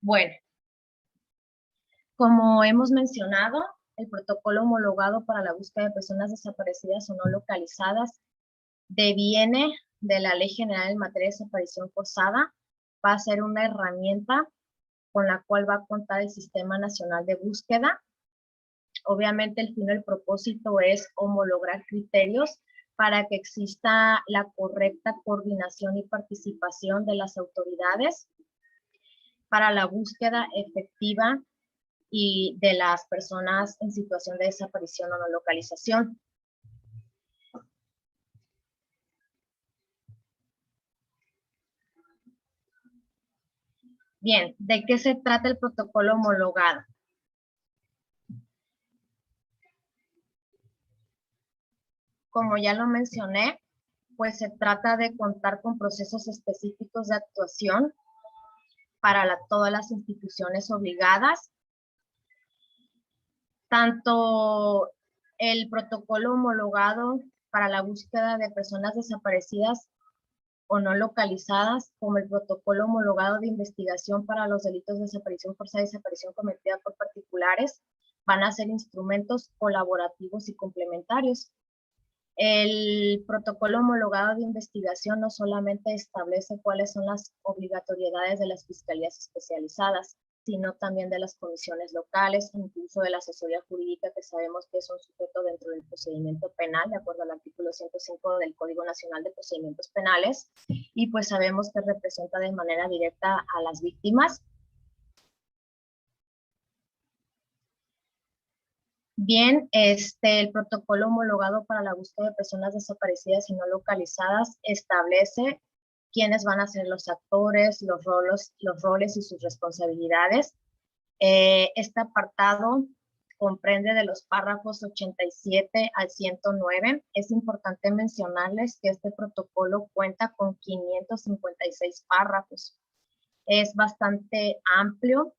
Bueno, como hemos mencionado, el protocolo homologado para la búsqueda de personas desaparecidas o no localizadas deviene de la Ley General en materia de desaparición forzada. Va a ser una herramienta con la cual va a contar el Sistema Nacional de Búsqueda. Obviamente el fin o el propósito es homologar criterios para que exista la correcta coordinación y participación de las autoridades para la búsqueda efectiva y de las personas en situación de desaparición o no localización. Bien, ¿de qué se trata el protocolo homologado? Como ya lo mencioné, pues se trata de contar con procesos específicos de actuación para todas las instituciones obligadas. Tanto el protocolo homologado para la búsqueda de personas desaparecidas o no localizadas, como el protocolo homologado de investigación para los delitos de desaparición forzada y desaparición cometida por particulares, van a ser instrumentos colaborativos y complementarios. El protocolo homologado de investigación no solamente establece cuáles son las obligatoriedades de las fiscalías especializadas, sino también de las comisiones locales, incluso de la asesoría jurídica, que sabemos que es un sujeto dentro del procedimiento penal, de acuerdo al artículo 105 del Código Nacional de Procedimientos Penales, y pues sabemos que representa de manera directa a las víctimas. Bien, el protocolo homologado para la búsqueda de personas desaparecidas y no localizadas establece quiénes van a ser los actores, los roles y sus responsabilidades. Este apartado comprende de los párrafos 87 al 109. Es importante mencionarles que este protocolo cuenta con 556 párrafos. Es bastante amplio,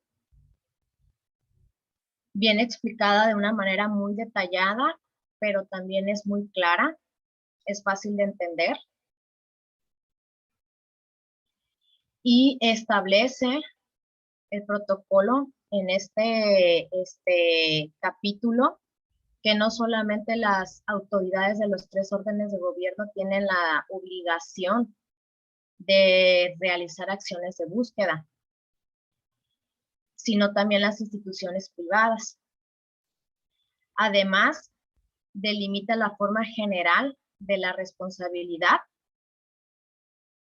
bien explicada de una manera muy detallada, pero también es muy clara, es fácil de entender. Y establece el protocolo en este capítulo que no solamente las autoridades de los 3 órdenes de gobierno tienen la obligación de realizar acciones de búsqueda, sino también las instituciones privadas. Además, delimita la forma general de la responsabilidad,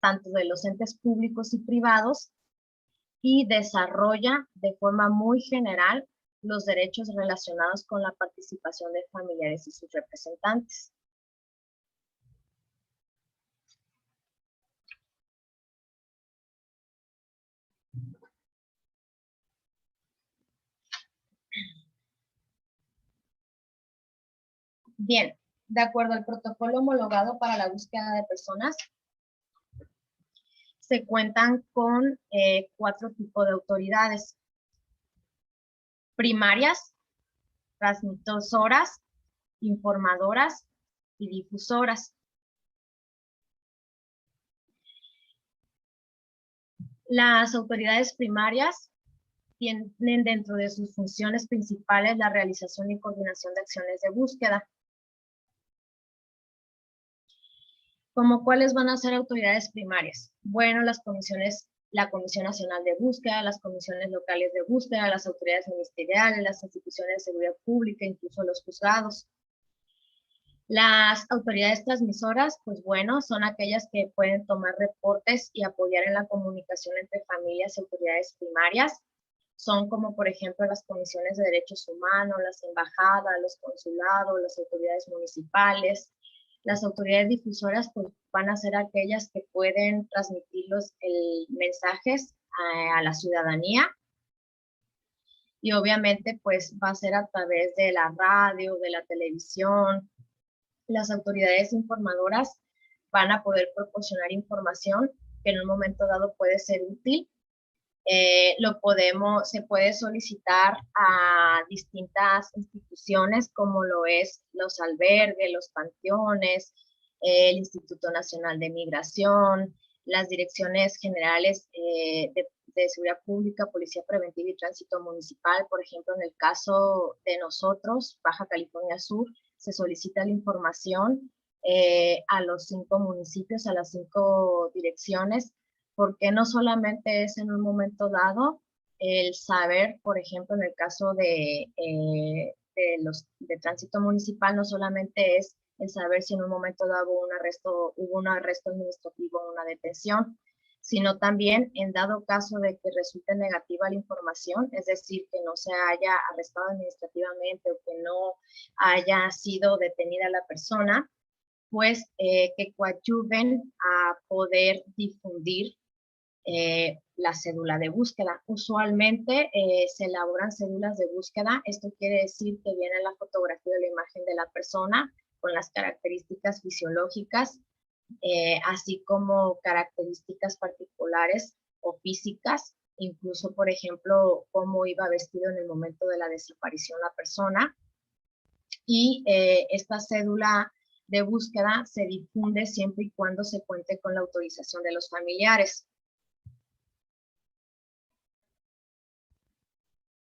tanto de los entes públicos y privados, y desarrolla de forma muy general los derechos relacionados con la participación de familiares y sus representantes. Bien, de acuerdo al protocolo homologado para la búsqueda de personas, se cuentan con 4 tipos de autoridades: primarias, transmisoras, informadoras y difusoras. Las autoridades primarias tienen dentro de sus funciones principales la realización y coordinación de acciones de búsqueda. ¿Cómo cuáles van a ser autoridades primarias? Bueno, la Comisión Nacional de Búsqueda, las comisiones locales de búsqueda, las autoridades ministeriales, las instituciones de seguridad pública, incluso los juzgados. Las autoridades transmisoras, pues bueno, son aquellas que pueden tomar reportes y apoyar en la comunicación entre familias y autoridades primarias. Son como, por ejemplo, las comisiones de derechos humanos, las embajadas, los consulados, las autoridades municipales. Las autoridades difusoras pues, van a ser aquellas que pueden transmitir los mensajes a la ciudadanía. Y obviamente pues va a ser a través de la radio, de la televisión. Las autoridades informadoras van a poder proporcionar información que en un momento dado puede ser útil. Se puede solicitar a distintas instituciones como lo es los albergues, los panteones, el Instituto Nacional de Migración, las direcciones generales de seguridad pública, policía preventiva y tránsito municipal. Por ejemplo, en el caso de nosotros, Baja California Sur, se solicita la información a los 5 municipios, a las 5 direcciones, porque no solamente es en un momento dado el saber, por ejemplo, en el caso de tránsito municipal, no solamente es el saber si en un momento dado hubo un arresto administrativo o una detención, sino también en dado caso de que resulte negativa la información, es decir, que no se haya arrestado administrativamente o que no haya sido detenida la persona, pues que coadyuven a poder difundir la cédula de búsqueda. Usualmente se elaboran cédulas de búsqueda. Esto quiere decir que viene la fotografía de la imagen de la persona con las características fisiológicas, así como características particulares o físicas, incluso, por ejemplo, cómo iba vestido en el momento de la desaparición la persona. Y esta cédula de búsqueda se difunde siempre y cuando se cuente con la autorización de los familiares.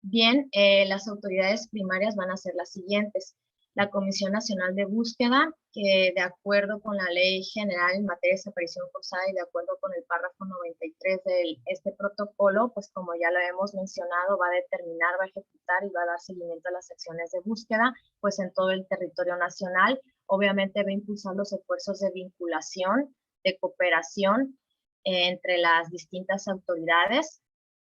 Bien, las autoridades primarias van a ser las siguientes. La Comisión Nacional de Búsqueda, que de acuerdo con la Ley General en materia de desaparición forzada y de acuerdo con el párrafo 93 de este protocolo, pues como ya lo hemos mencionado, va a determinar, va a ejecutar y va a dar seguimiento a las acciones de búsqueda, pues en todo el territorio nacional. Obviamente va a impulsar los esfuerzos de vinculación, de cooperación entre las distintas autoridades.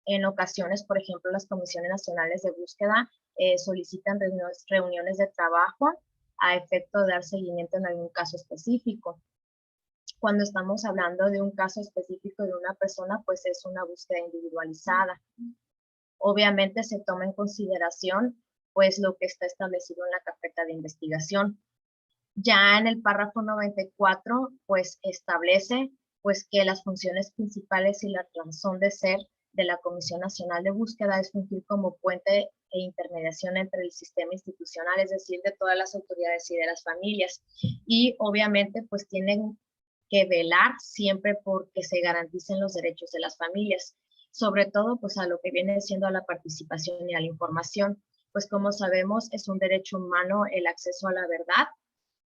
En ocasiones, por ejemplo, las comisiones nacionales de búsqueda solicitan reuniones de trabajo a efecto de dar seguimiento en algún caso específico. Cuando estamos hablando de un caso específico de una persona, pues es una búsqueda individualizada. Obviamente se toma en consideración pues lo que está establecido en la carpeta de investigación. Ya en el párrafo 94, pues establece pues que las funciones principales y la razón de ser de la Comisión Nacional de Búsqueda es fungir como puente e intermediación entre el sistema institucional, es decir, de todas las autoridades y de las familias. Y obviamente pues tienen que velar siempre porque se garanticen los derechos de las familias, sobre todo pues a lo que viene siendo a la participación y a la información. Pues como sabemos es un derecho humano el acceso a la verdad.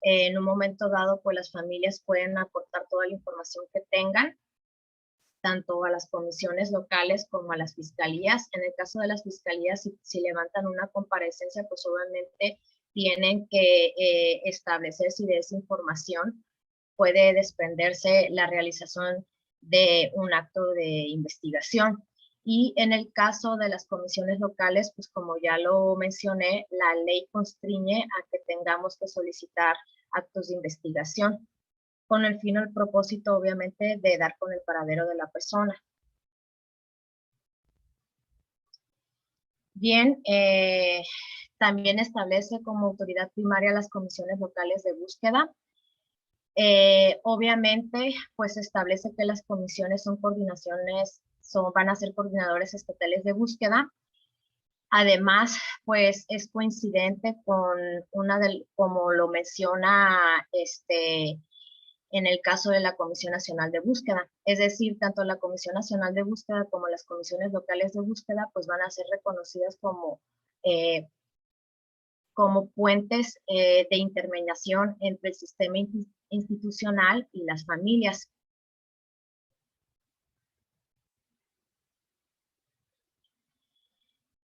En un momento dado pues las familias pueden aportar toda la información que tengan, tanto a las comisiones locales como a las fiscalías. En el caso de las fiscalías, si levantan una comparecencia, pues obviamente tienen que establecer si de esa información puede desprenderse la realización de un acto de investigación. Y en el caso de las comisiones locales, pues como ya lo mencioné, la ley constriñe a que tengamos que solicitar actos de investigación, con el fin o el propósito, obviamente, de dar con el paradero de la persona. Bien, también establece como autoridad primaria las comisiones locales de búsqueda. Obviamente, pues establece que las comisiones van a ser coordinadores estatales de búsqueda. Además, pues es coincidente con como lo menciona en el caso de la Comisión Nacional de Búsqueda. Es decir, tanto la Comisión Nacional de Búsqueda como las comisiones locales de búsqueda pues van a ser reconocidas como puentes de intermediación entre el sistema institucional y las familias.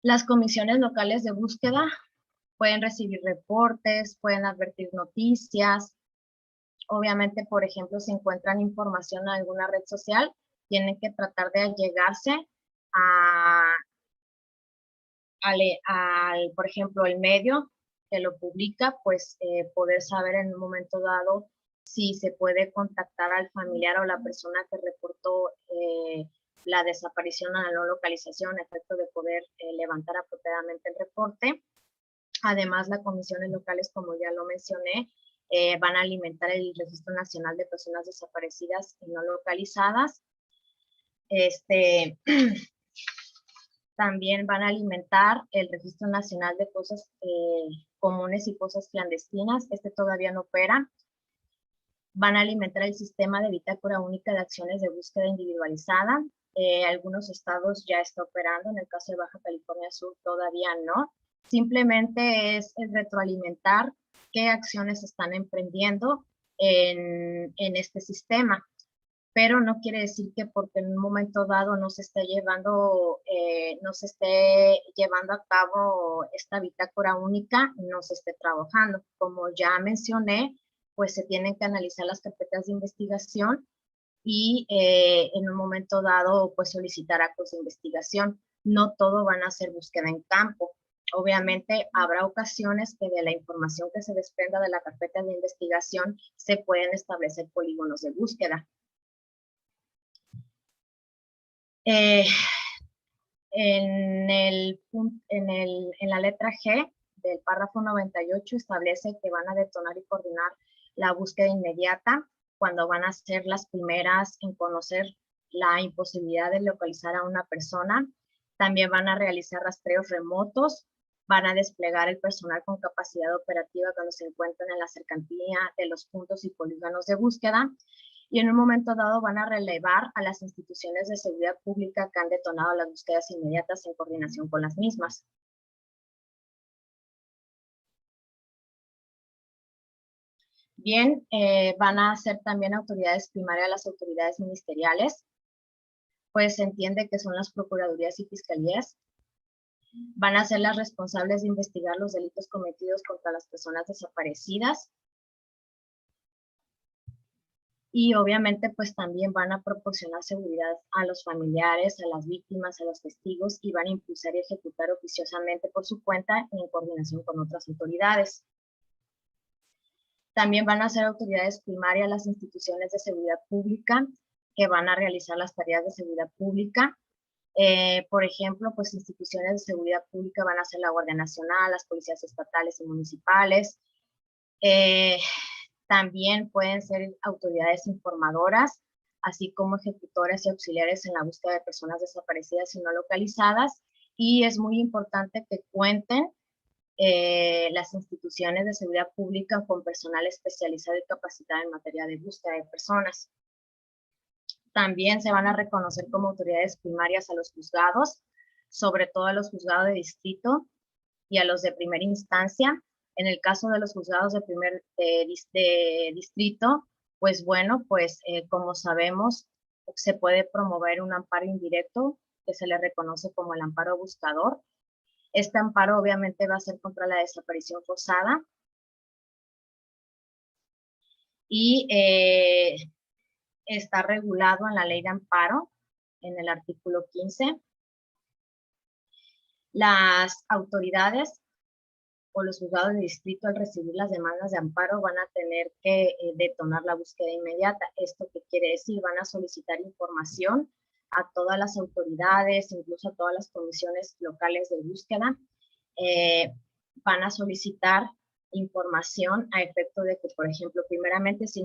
Las comisiones locales de búsqueda pueden recibir reportes, pueden advertir noticias. Obviamente, por ejemplo, si encuentran información en alguna red social, tienen que tratar de allegarse por ejemplo, el medio que lo publica, pues poder saber en un momento dado si se puede contactar al familiar o la persona que reportó la desaparición o la no localización, a efecto de poder levantar apropiadamente el reporte. Además, las comisiones locales, como ya lo mencioné, van a alimentar el Registro Nacional de Personas Desaparecidas y No Localizadas. También van a alimentar el Registro Nacional de Fosas Comunes y Fosas Clandestinas. Este todavía no opera. Van a alimentar el Sistema de Bitácora Única de Acciones de Búsqueda Individualizada. Algunos estados ya está operando, en el caso de Baja California Sur todavía no. Simplemente es el retroalimentar qué acciones están emprendiendo en este sistema. Pero no quiere decir que porque en un momento dado no se esté llevando a cabo esta bitácora única, no se esté trabajando. Como ya mencioné, pues se tienen que analizar las carpetas de investigación y en un momento dado pues solicitar actos de investigación. No todo van a ser búsqueda en campo. Obviamente habrá ocasiones que de la información que se desprenda de la carpeta de investigación se pueden establecer polígonos de búsqueda. En la letra G del párrafo 98 establece que van a detonar y coordinar la búsqueda inmediata cuando van a ser las primeras en conocer la imposibilidad de localizar a una persona. También van a realizar rastreos remotos, van a desplegar el personal con capacidad operativa cuando se encuentren en la cercanía de los puntos y polígonos de búsqueda, y en un momento dado van a relevar a las instituciones de seguridad pública que han detonado las búsquedas inmediatas en coordinación con las mismas. Bien, van a ser también autoridades primarias las autoridades ministeriales, pues se entiende que son las procuradurías y fiscalías. Van a ser las responsables de investigar los delitos cometidos contra las personas desaparecidas. Y obviamente pues también van a proporcionar seguridad a los familiares, a las víctimas, a los testigos, y van a impulsar y ejecutar oficiosamente por su cuenta en coordinación con otras autoridades. También van a ser autoridades primarias las instituciones de seguridad pública que van a realizar las tareas de seguridad pública. Por ejemplo, pues instituciones de seguridad pública van a ser la Guardia Nacional, las policías estatales y municipales. También pueden ser autoridades informadoras, así como ejecutores y auxiliares en la búsqueda de personas desaparecidas y no localizadas. Y es muy importante que cuenten las instituciones de seguridad pública con personal especializado y capacitado en materia de búsqueda de personas. También se van a reconocer como autoridades primarias a los juzgados, sobre todo a los juzgados de distrito y a los de primera instancia. En el caso de los juzgados de distrito, pues bueno, pues como sabemos, se puede promover un amparo indirecto que se le reconoce como el amparo buscador. Este amparo obviamente va a ser contra la desaparición forzada y está regulado en la ley de amparo, en el artículo 15. Las autoridades o los juzgados de distrito, al recibir las demandas de amparo, van a tener que detonar la búsqueda inmediata. ¿Esto qué quiere decir? Van a solicitar información a todas las autoridades, incluso a todas las comisiones locales de búsqueda. Van a solicitar información a efecto de que, por ejemplo, primeramente, si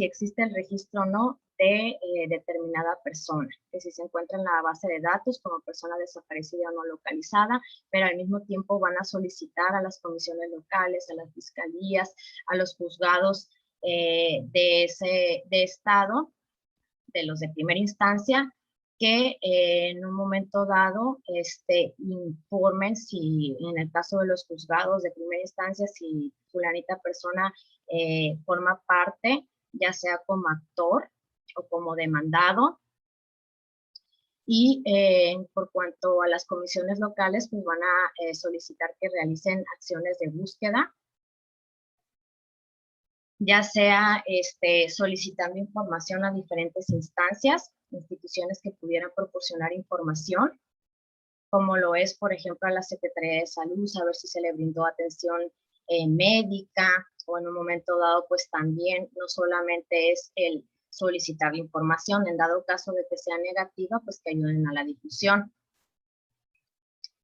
existe el registro o no de determinada persona, que si se encuentra en la base de datos como persona desaparecida o no localizada, pero al mismo tiempo van a solicitar a las comisiones locales, a las fiscalías, a los juzgados de estado, de los de primera instancia, que en un momento dado informen si, en el caso de los juzgados de primera instancia, si fulanita persona forma parte, ya sea como actor o como demandado. Y por cuanto a las comisiones locales, pues van a solicitar que realicen acciones de búsqueda, ya sea solicitando información a diferentes instancias, instituciones que pudieran proporcionar información, como lo es, por ejemplo, a la Secretaría de Salud, saber si se le brindó atención médica, o en un momento dado, pues también no solamente es el solicitar la información, en dado caso de que sea negativa, pues que ayuden a la difusión.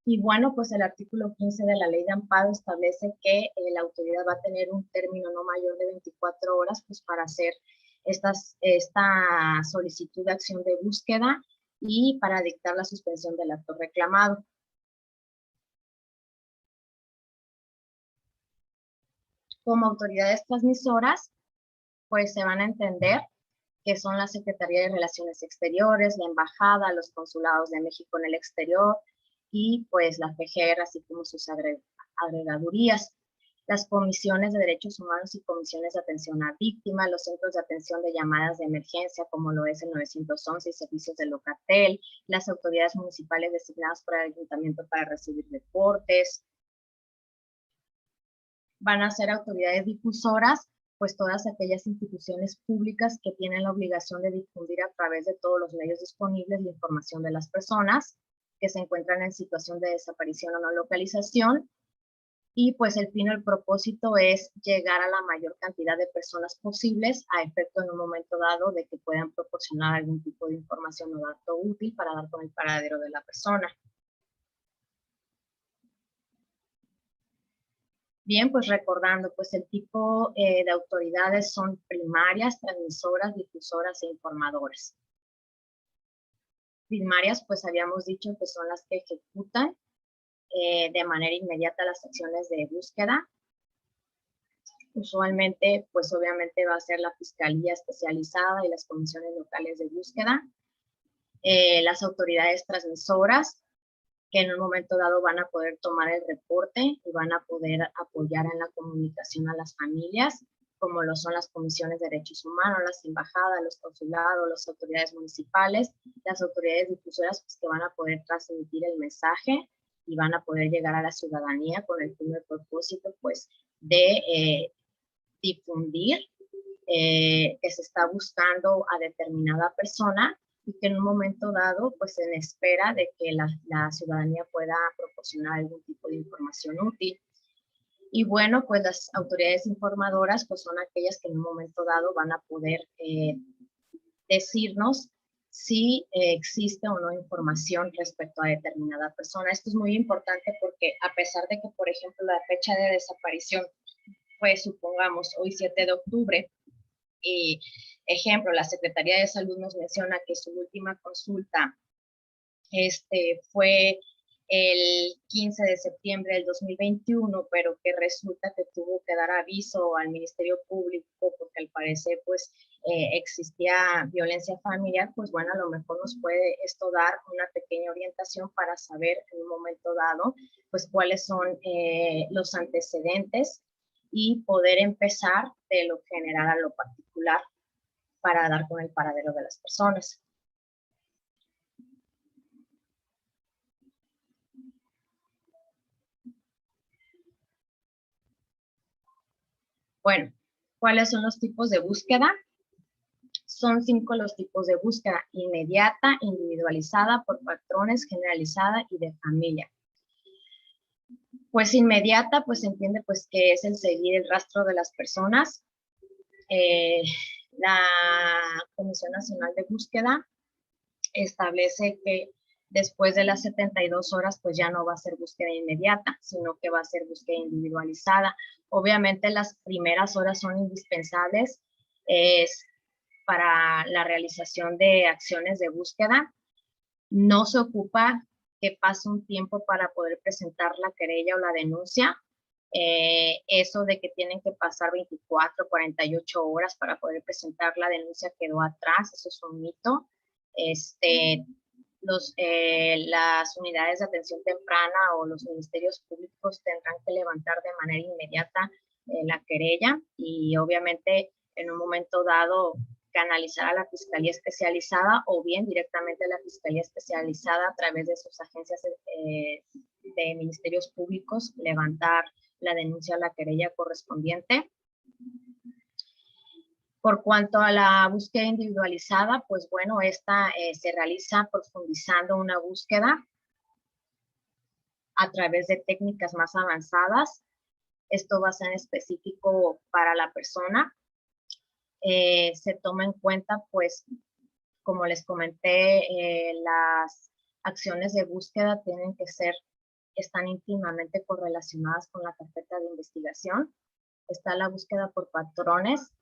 Y bueno, pues el artículo 15 de la ley de amparo establece que la autoridad va a tener un término no mayor de 24 horas pues para hacer esta solicitud de acción de búsqueda y para dictar la suspensión del acto reclamado. Como autoridades transmisoras, pues se van a entender que son la Secretaría de Relaciones Exteriores, la Embajada, los consulados de México en el exterior, y pues la FGR, así como sus agregadurías, las comisiones de derechos humanos y comisiones de atención a víctimas, los centros de atención de llamadas de emergencia, como lo es el 911 y servicios de Locatel, las autoridades municipales designadas por el ayuntamiento para recibir reportes. Van a ser autoridades difusoras, pues todas aquellas instituciones públicas que tienen la obligación de difundir a través de todos los medios disponibles la información de las personas que se encuentran en situación de desaparición o no localización. Y pues el fin o el propósito es llegar a la mayor cantidad de personas posibles a efecto en un momento dado de que puedan proporcionar algún tipo de información o dato útil para dar con el paradero de la persona. Bien, pues recordando, pues el tipo de autoridades son primarias, transmisoras, difusoras e informadoras. Primarias, pues habíamos dicho que son las que ejecutan de manera inmediata las acciones de búsqueda. Usualmente, pues obviamente va a ser la Fiscalía Especializada y las comisiones locales de búsqueda. Las autoridades transmisoras, que en un momento dado van a poder tomar el reporte y van a poder apoyar en la comunicación a las familias, como lo son las comisiones de derechos humanos, las embajadas, los consulados, las autoridades municipales, las autoridades difusoras, pues, que van a poder transmitir el mensaje y van a poder llegar a la ciudadanía con el fin y propósito, pues, de difundir que se está buscando a determinada persona y que en un momento dado, pues en espera de que la ciudadanía pueda proporcionar algún tipo de información útil. Y bueno, pues las autoridades informadoras, pues son aquellas que en un momento dado van a poder decirnos si existe o no información respecto a determinada persona. Esto es muy importante porque a pesar de que, por ejemplo, la fecha de desaparición fue, supongamos, hoy 7 de octubre, y ejemplo, la Secretaría de Salud nos menciona que su última consulta fue el 15 de septiembre del 2021, pero que resulta que tuvo que dar aviso al Ministerio Público porque al parecer pues existía violencia familiar, pues bueno, a lo mejor nos puede esto dar una pequeña orientación para saber en un momento dado pues cuáles son los antecedentes y poder empezar de lo general a lo particular para dar con el paradero de las personas. Bueno, ¿cuáles son los tipos de búsqueda? Son 5 los tipos de búsqueda: inmediata, individualizada, por patrones, generalizada y de familia. Pues inmediata, pues se entiende pues que es el seguir el rastro de las personas. La Comisión Nacional de Búsqueda establece que después de las 72 horas, pues ya no va a ser búsqueda inmediata, sino que va a ser búsqueda individualizada. Obviamente las primeras horas son indispensables para la realización de acciones de búsqueda. No se ocupa que pase un tiempo para poder presentar la querella o la denuncia. Eso de que tienen que pasar 24, 48 horas para poder presentar la denuncia quedó atrás, eso es un mito. Las unidades de atención temprana o los ministerios públicos tendrán que levantar de manera inmediata la querella y obviamente en un momento dado canalizar a la Fiscalía Especializada o bien directamente a la Fiscalía Especializada a través de sus agencias de ministerios públicos, levantar la denuncia o la querella correspondiente. Por cuanto a la búsqueda individualizada, pues bueno, esta se realiza profundizando una búsqueda a través de técnicas más avanzadas. Esto va a ser específico para la persona. Se toma en cuenta, pues, como les comenté, las acciones de búsqueda tienen que ser, están íntimamente correlacionadas con la carpeta de investigación. Está la búsqueda por patrones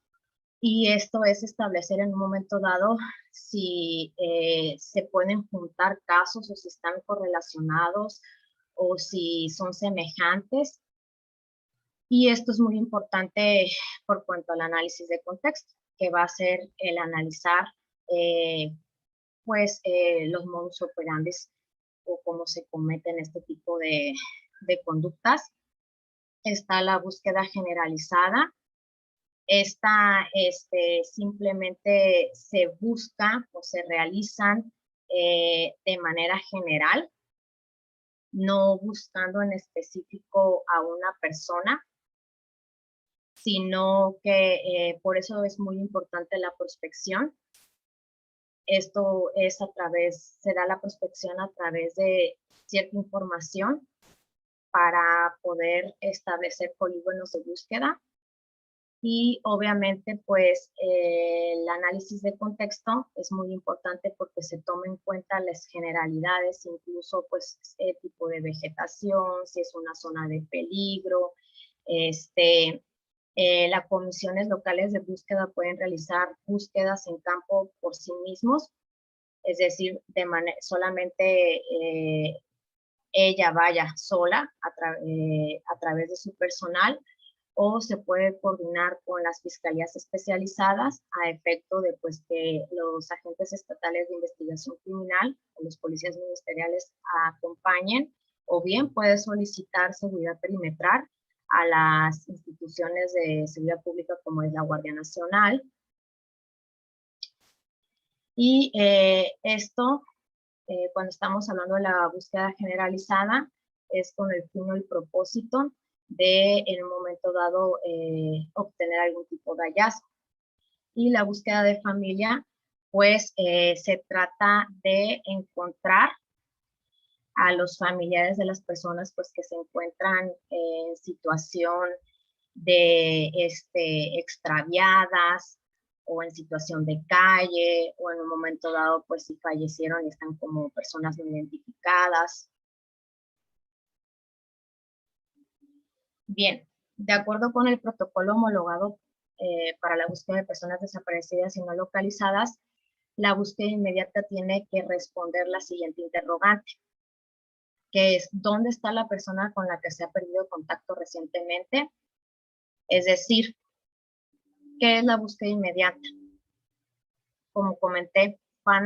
y esto es establecer en un momento dado si se pueden juntar casos o si están correlacionados o si son semejantes. Y esto es muy importante por cuanto al análisis de contexto, que va a ser el analizar los modus operandi o cómo se cometen este tipo de conductas. Está la búsqueda generalizada. Esta simplemente se busca o se realizan de manera general, no buscando en específico a una persona, sino que por eso es muy importante la prospección. Esto es se da la prospección a través de cierta información para poder establecer polígonos de búsqueda. Y obviamente, pues, el análisis de contexto es muy importante porque se toma en cuenta las generalidades, incluso, pues, el tipo de vegetación, si es una zona de peligro. Las comisiones locales de búsqueda pueden realizar búsquedas en campo por sí mismos, es decir, solamente ella vaya sola a través de su personal, o se puede coordinar con las fiscalías especializadas a efecto de, pues, que los agentes estatales de investigación criminal o los policías ministeriales acompañen, o bien puede solicitar seguridad perimetral a las instituciones de seguridad pública como es la Guardia Nacional. Y esto, cuando estamos hablando de la búsqueda generalizada, es con el fin o el propósito de, en un momento dado, obtener algún tipo de hallazgo. Y la búsqueda de familia, pues, se trata de encontrar a los familiares de las personas, pues, que se encuentran en situación de extraviadas, o en situación de calle, o en un momento dado, pues, si fallecieron y están como personas no identificadas. Bien, de acuerdo con el protocolo homologado para la búsqueda de personas desaparecidas y no localizadas, la búsqueda inmediata tiene que responder la siguiente interrogante, que es: ¿dónde está la persona con la que se ha perdido contacto recientemente? Es decir, ¿qué es la búsqueda inmediata? Como comenté, va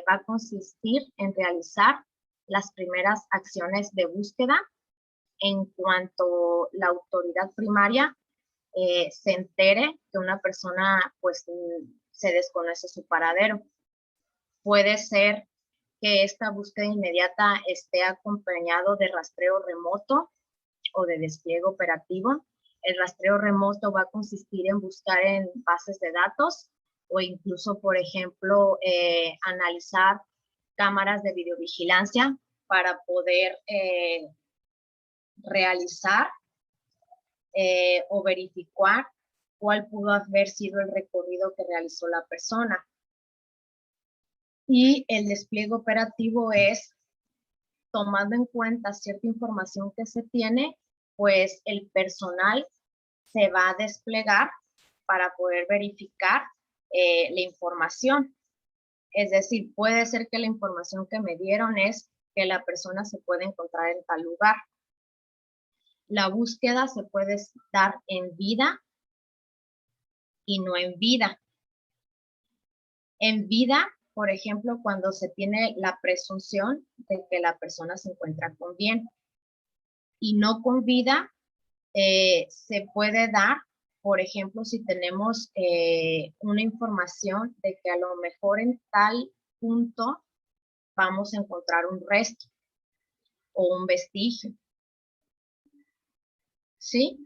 a consistir en realizar las primeras acciones de búsqueda en cuanto la autoridad primaria se entere que una persona, pues, se desconoce su paradero. Puede ser que esta búsqueda inmediata esté acompañado de rastreo remoto o de despliegue operativo. El rastreo remoto va a consistir en buscar en bases de datos o incluso, por ejemplo, analizar cámaras de videovigilancia para poder realizar o verificar cuál pudo haber sido el recorrido que realizó la persona. Y el despliegue operativo es, tomando en cuenta cierta información que se tiene, pues el personal se va a desplegar para poder verificar la información. Es decir, puede ser que la información que me dieron es que la persona se puede encontrar en tal lugar. La búsqueda se puede dar en vida y no en vida. En vida, por ejemplo, cuando se tiene la presunción de que la persona se encuentra con bien. Y no con vida, se puede dar, por ejemplo, si tenemos una información de que a lo mejor en tal punto vamos a encontrar un resto o un vestigio. ¿Sí?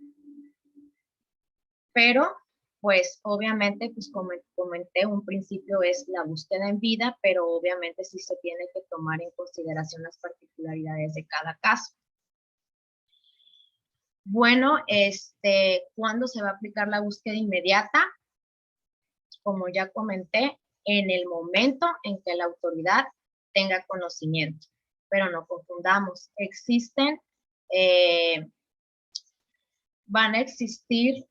Pero, pues, obviamente, pues, como comenté, un principio es la búsqueda en vida, pero obviamente sí se tiene que tomar en consideración las particularidades de cada caso. Bueno, ¿cuándo se va a aplicar la búsqueda inmediata? Como ya comenté, en el momento en que la autoridad tenga conocimiento. Pero no confundamos, van a existir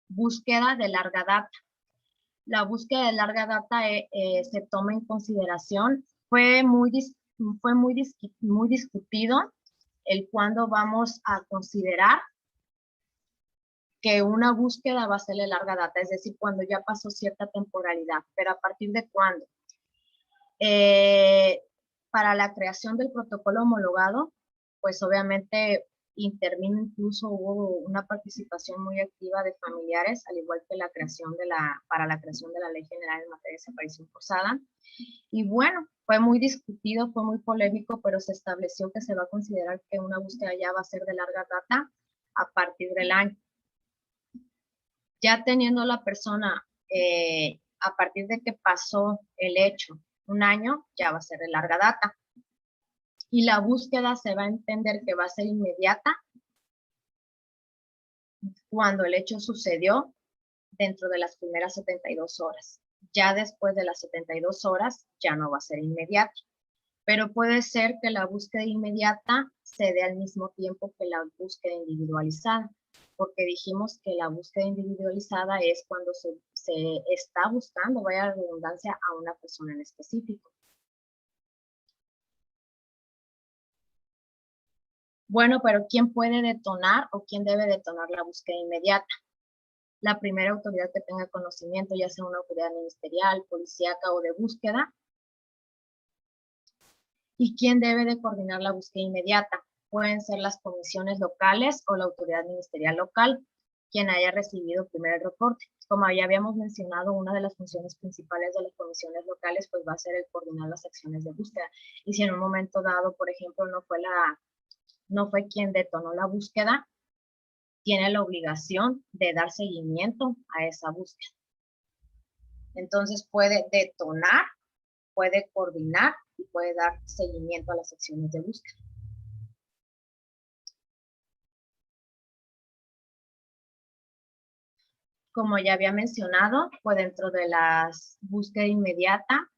búsqueda de larga data. La búsqueda de larga data se toma en consideración, fue muy discutido el cuándo vamos a considerar que una búsqueda va a ser de larga data, es decir, cuando ya pasó cierta temporalidad, pero ¿a partir de cuándo? Para la creación del protocolo homologado, pues obviamente intervino, incluso hubo una participación muy activa de familiares, al igual que para la creación de la Ley General en materia de desaparición forzada. Y bueno, fue muy discutido, fue muy polémico, pero se estableció que se va a considerar que una búsqueda ya va a ser de larga data a partir del año. Ya teniendo la persona, a partir de que pasó el hecho, un año, ya va a ser de larga data. Y la búsqueda se va a entender que va a ser inmediata cuando el hecho sucedió dentro de las primeras 72 horas. Ya después de las 72 horas ya no va a ser inmediata. Pero puede ser que la búsqueda inmediata se dé al mismo tiempo que la búsqueda individualizada, porque dijimos que la búsqueda individualizada es cuando se está buscando, vaya la redundancia, a una persona en específico. Bueno, pero ¿quién puede detonar o quién debe detonar la búsqueda inmediata? La primera autoridad que tenga conocimiento, ya sea una autoridad ministerial, policíaca o de búsqueda. ¿Y quién debe de coordinar la búsqueda inmediata? Pueden ser las comisiones locales o la autoridad ministerial local, quien haya recibido primero el reporte. Como ya habíamos mencionado, una de las funciones principales de las comisiones locales pues va a ser el coordinar las acciones de búsqueda. Y si en un momento dado, por ejemplo, no fue quien detonó la búsqueda, tiene la obligación de dar seguimiento a esa búsqueda. Entonces puede detonar, puede coordinar y puede dar seguimiento a las acciones de búsqueda. Como ya había mencionado, pues dentro de la búsqueda inmediata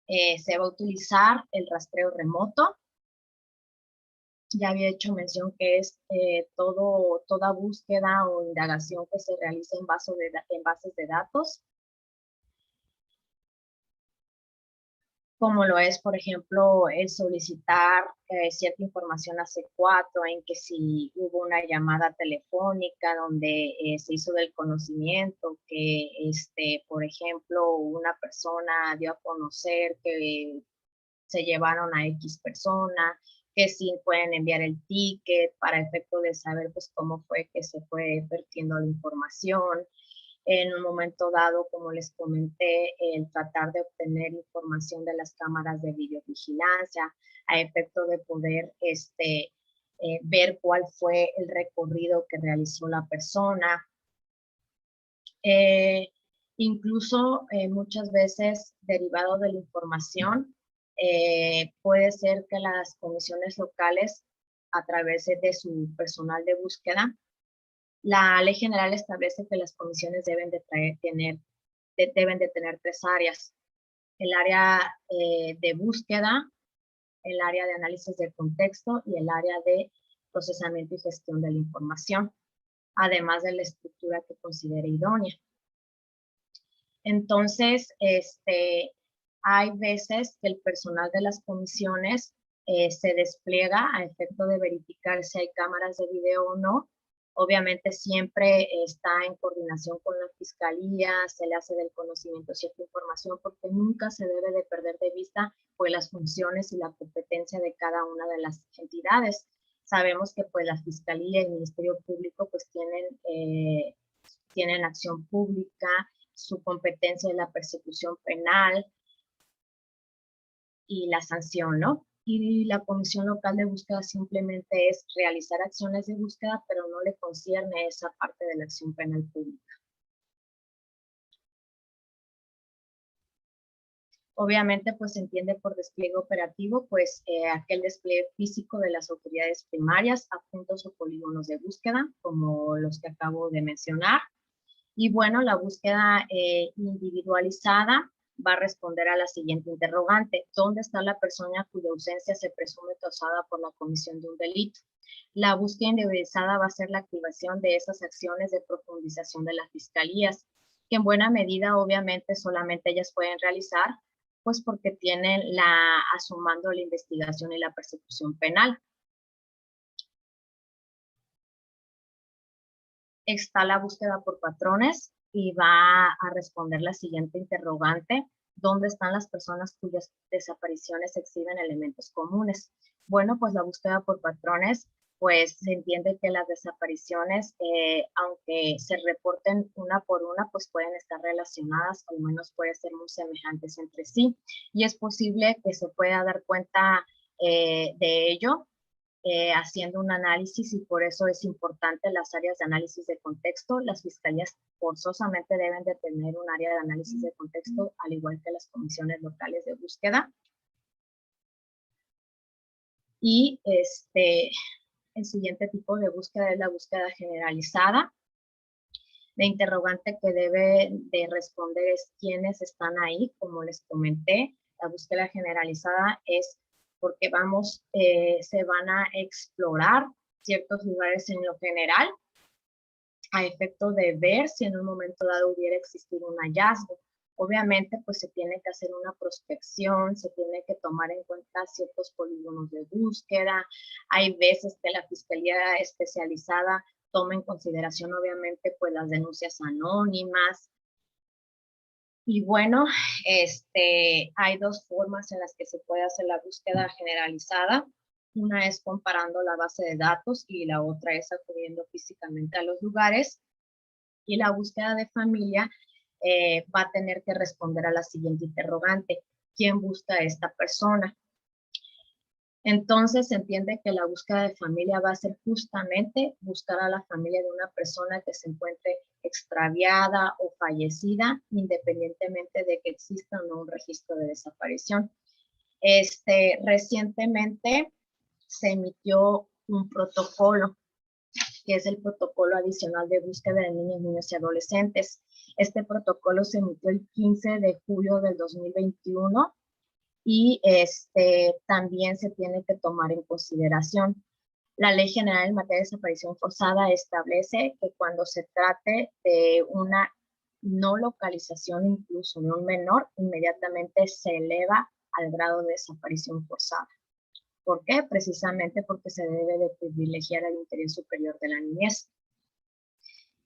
se va a utilizar el rastreo remoto. Ya había hecho mención que es toda búsqueda o indagación que se realiza en bases de datos, como lo es, por ejemplo, el solicitar cierta información a C4, en que si hubo una llamada telefónica donde se hizo del conocimiento que, por ejemplo, una persona dio a conocer que se llevaron a X persona, que sí pueden enviar el ticket para efecto de saber pues cómo fue que se fue vertiendo la información. En un momento dado, como les comenté, el tratar de obtener información de las cámaras de videovigilancia a efecto de poder ver cuál fue el recorrido que realizó la persona. Incluso muchas veces derivado de la información, puede ser que las comisiones locales, a través de su personal de búsqueda, la ley general establece que las comisiones deben de tener 3 áreas: el área de búsqueda, el área de análisis de contexto y el área de procesamiento y gestión de la información, además de la estructura que considere idónea. Entonces, hay veces que el personal de las comisiones se despliega a efecto de verificar si hay cámaras de video o no. Obviamente siempre está en coordinación con la fiscalía, se le hace del conocimiento cierta información, porque nunca se debe de perder de vista pues las funciones y la competencia de cada una de las entidades. Sabemos que pues la fiscalía y el Ministerio Público pues tienen acción pública, su competencia en la persecución penal y la sanción, ¿no? Y la comisión local de búsqueda simplemente es realizar acciones de búsqueda, pero no le concierne esa parte de la acción penal pública. Obviamente, pues se entiende por despliegue operativo, pues aquel despliegue físico de las autoridades primarias a puntos o polígonos de búsqueda, como los que acabo de mencionar. Y bueno, la búsqueda individualizada va a responder a la siguiente interrogante: ¿dónde está la persona cuya ausencia se presume causada por la comisión de un delito? La búsqueda individualizada va a ser la activación de esas acciones de profundización de las fiscalías, que en buena medida obviamente solamente ellas pueden realizar, pues porque tienen a su mando la investigación y la persecución penal. Está la búsqueda por patrones y va a responder la siguiente interrogante: ¿dónde están las personas cuyas desapariciones exhiben elementos comunes? Bueno, pues la búsqueda por patrones, pues se entiende que las desapariciones, aunque se reporten una por una, pues pueden estar relacionadas, o al menos pueden ser muy semejantes entre sí. Y es posible que se pueda dar cuenta de ello haciendo un análisis, y por eso es importante las áreas de análisis de contexto. Las fiscalías forzosamente deben de tener un área de análisis de contexto, al igual que las comisiones locales de búsqueda. Y el siguiente tipo de búsqueda es la búsqueda generalizada. La interrogante que debe de responder es quiénes están ahí, como les comenté. La búsqueda generalizada es porque se van a explorar ciertos lugares en lo general a efecto de ver si en un momento dado hubiera existido un hallazgo. Obviamente, pues se tiene que hacer una prospección, se tiene que tomar en cuenta ciertos polígonos de búsqueda. Hay veces que la Fiscalía Especializada toma en consideración, obviamente, pues las denuncias anónimas. Y bueno, hay dos formas en las que se puede hacer la búsqueda generalizada. Una es comparando la base de datos y la otra es acudiendo físicamente a los lugares. Y la búsqueda de familia va a tener que responder a la siguiente interrogante: ¿quién busca a esta persona? Entonces se entiende que la búsqueda de familia va a ser justamente buscar a la familia de una persona que se encuentre extraviada o fallecida, independientemente de que exista o no un registro de desaparición. Recientemente se emitió un protocolo, que es el protocolo adicional de búsqueda de niños, niños y adolescentes. Este protocolo se emitió el 15 de julio del 2021 y también se tiene que tomar en consideración. La Ley General en materia de desaparición forzada establece que cuando se trate de una no localización incluso de un menor, inmediatamente se eleva al grado de desaparición forzada. ¿Por qué? Precisamente porque se debe de privilegiar el interés superior de la niñez.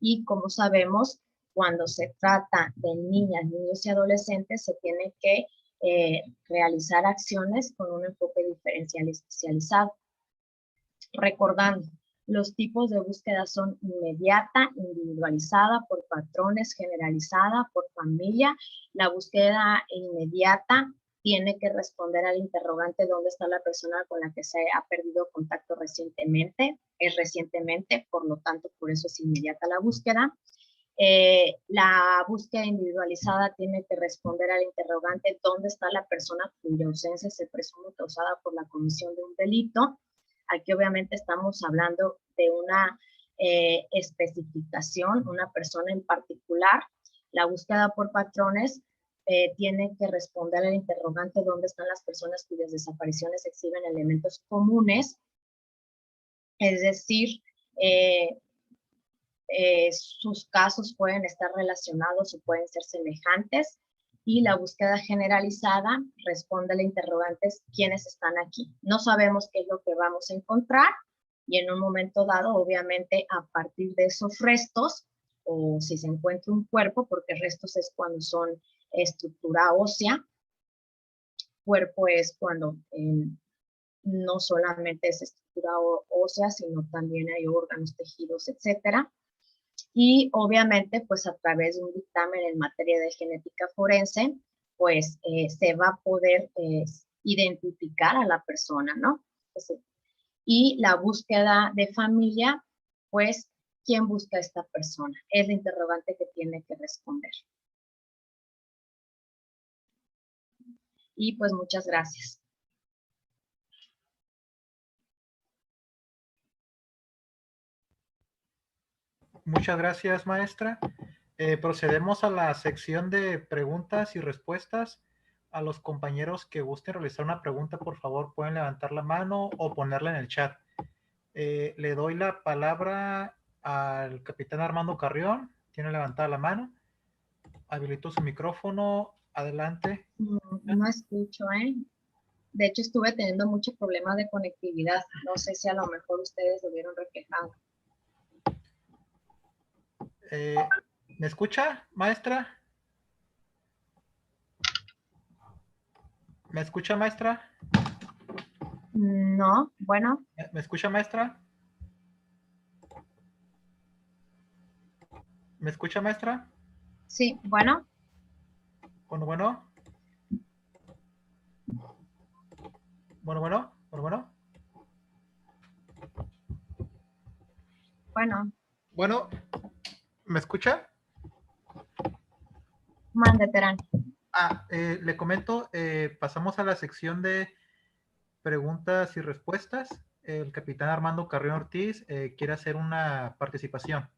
Y como sabemos, cuando se trata de niñas, niños y adolescentes, se tiene que realizar acciones con un enfoque diferencial y especializado. Recordando, los tipos de búsqueda son inmediata, individualizada, por patrones, generalizada, por familia. La búsqueda inmediata tiene que responder al interrogante dónde está la persona con la que se ha perdido contacto recientemente. Es recientemente, por lo tanto, por eso es inmediata la búsqueda. La búsqueda individualizada tiene que responder al interrogante dónde está la persona cuya ausencia se presume causada por la comisión de un delito. Aquí obviamente estamos hablando de una especificación, una persona en particular. La búsqueda por patrones tiene que responder al interrogante dónde están las personas cuyas desapariciones exhiben elementos comunes, es decir, sus casos pueden estar relacionados o pueden ser semejantes. Y la búsqueda generalizada responde al interrogante quiénes están aquí. No sabemos qué es lo que vamos a encontrar y en un momento dado, obviamente, a partir de esos restos, o si se encuentra un cuerpo, porque restos es cuando son estructura ósea, cuerpo es cuando no solamente es estructura ósea, sino también hay órganos, tejidos, etcétera. Y obviamente, pues a través de un dictamen en materia de genética forense, pues se va a poder identificar a la persona, ¿no? Entonces, y la búsqueda de familia, pues, ¿quién busca a esta persona? Es la interrogante que tiene que responder. Y pues muchas gracias. Muchas gracias, maestra. Procedemos a la sección de preguntas y respuestas. A los compañeros que gusten realizar una pregunta, por favor, pueden levantar la mano o ponerla en el chat. Le doy la palabra al capitán Armando Carrión. Tiene levantada la mano. Habilito su micrófono. Adelante. No escucho, ¿eh? De hecho, estuve teniendo muchos problemas de conectividad. No sé si a lo mejor ustedes lo vieron reflejado. ¿Me escucha, maestra? ¿Me escucha, maestra? No, bueno. ¿Me escucha, maestra? ¿Me escucha, maestra? Sí, bueno. Bueno, bueno. Bueno, bueno, bueno, bueno. Bueno. Bueno, ¿me escucha? Mande, Terán. Le comento, pasamos a la sección de preguntas y respuestas. El capitán Armando Carrión Ortiz quiere hacer una participación.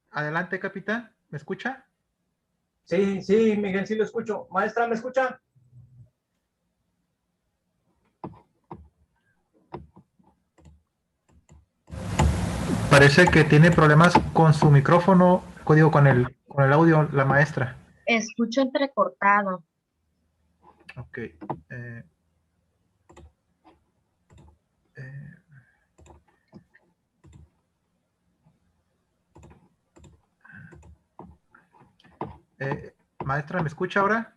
Adelante, capitán. ¿Me escucha? Sí, sí, Miguel, sí lo escucho. Maestra, ¿me escucha? Parece que tiene problemas con su micrófono, digo, con el audio, la maestra. Escucho entrecortado. Ok. Maestra, ¿me escucha ahora?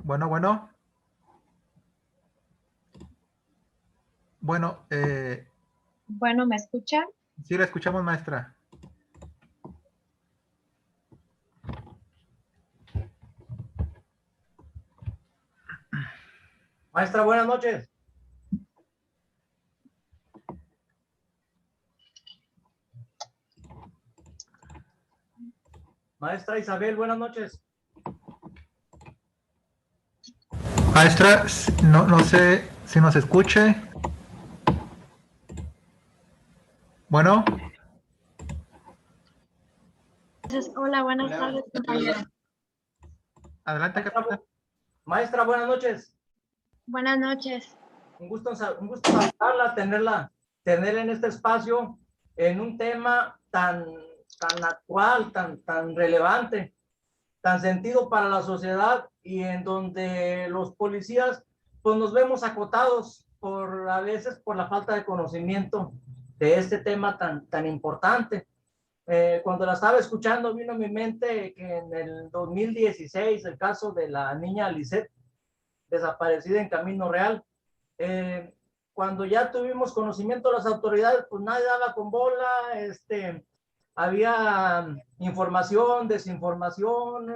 Bueno, bueno. Bueno, Bueno, ¿me escuchan? sí la escuchamos, maestra. Maestra, buenas noches. Maestra Isabel, buenas noches. Maestra, no sé si nos escuche. Bueno. Hola, buenas tardes, compañera. Adelante, capitán. Maestra, buenas noches. Buenas noches. Un gusto saludarla, tenerla en este espacio, en un tema tan actual, tan relevante, tan sentido para la sociedad, y en donde los policías pues nos vemos acotados a veces por la falta de conocimiento de este tema tan importante. Cuando la estaba escuchando vino a mi mente que en el 2016 el caso de la niña Lisette, desaparecida en Camino Real, cuando ya tuvimos conocimiento de las autoridades, pues nadie daba con bola, había información, desinformación,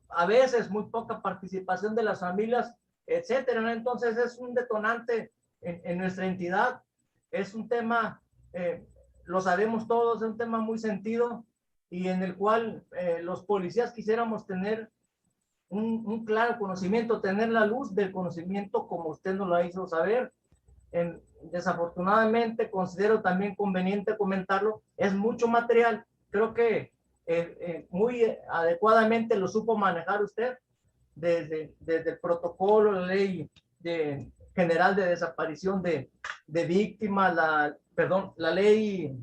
a veces muy poca participación de las familias, etcétera. Entonces es un detonante en nuestra entidad, es un tema, lo sabemos todos, es un tema muy sentido y en el cual los policías quisiéramos tener un claro conocimiento, tener la luz del conocimiento como usted nos lo hizo saber. Desafortunadamente, considero también conveniente comentarlo, es mucho material. Creo que muy adecuadamente lo supo manejar usted desde el protocolo, la ley general de desaparición de víctimas, la ley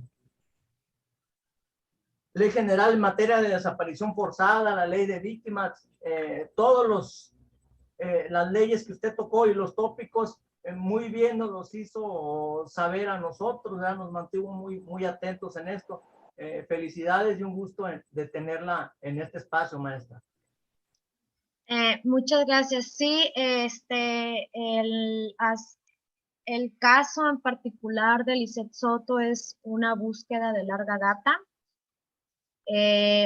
general en materia de desaparición forzada, la ley de víctimas, las leyes que usted tocó y los tópicos, muy bien nos los hizo saber a nosotros, ¿verdad? Nos mantuvo muy atentos en esto. Felicidades y un gusto de tenerla en este espacio, maestra. Muchas gracias. Sí, el caso en particular de Lisette Soto es una búsqueda de larga data.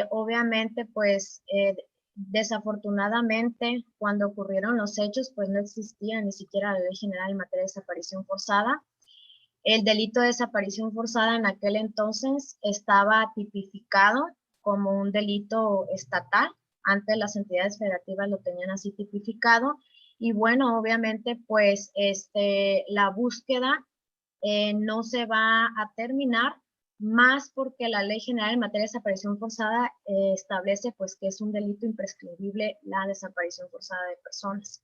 Obviamente, pues, desafortunadamente, cuando ocurrieron los hechos, pues no existía ni siquiera la ley general en materia de desaparición forzada. El delito de desaparición forzada en aquel entonces estaba tipificado como un delito estatal. Antes las entidades federativas lo tenían así tipificado. Y bueno, obviamente, pues la búsqueda no se va a terminar, más porque la Ley General en materia de desaparición forzada establece pues que es un delito imprescriptible la desaparición forzada de personas.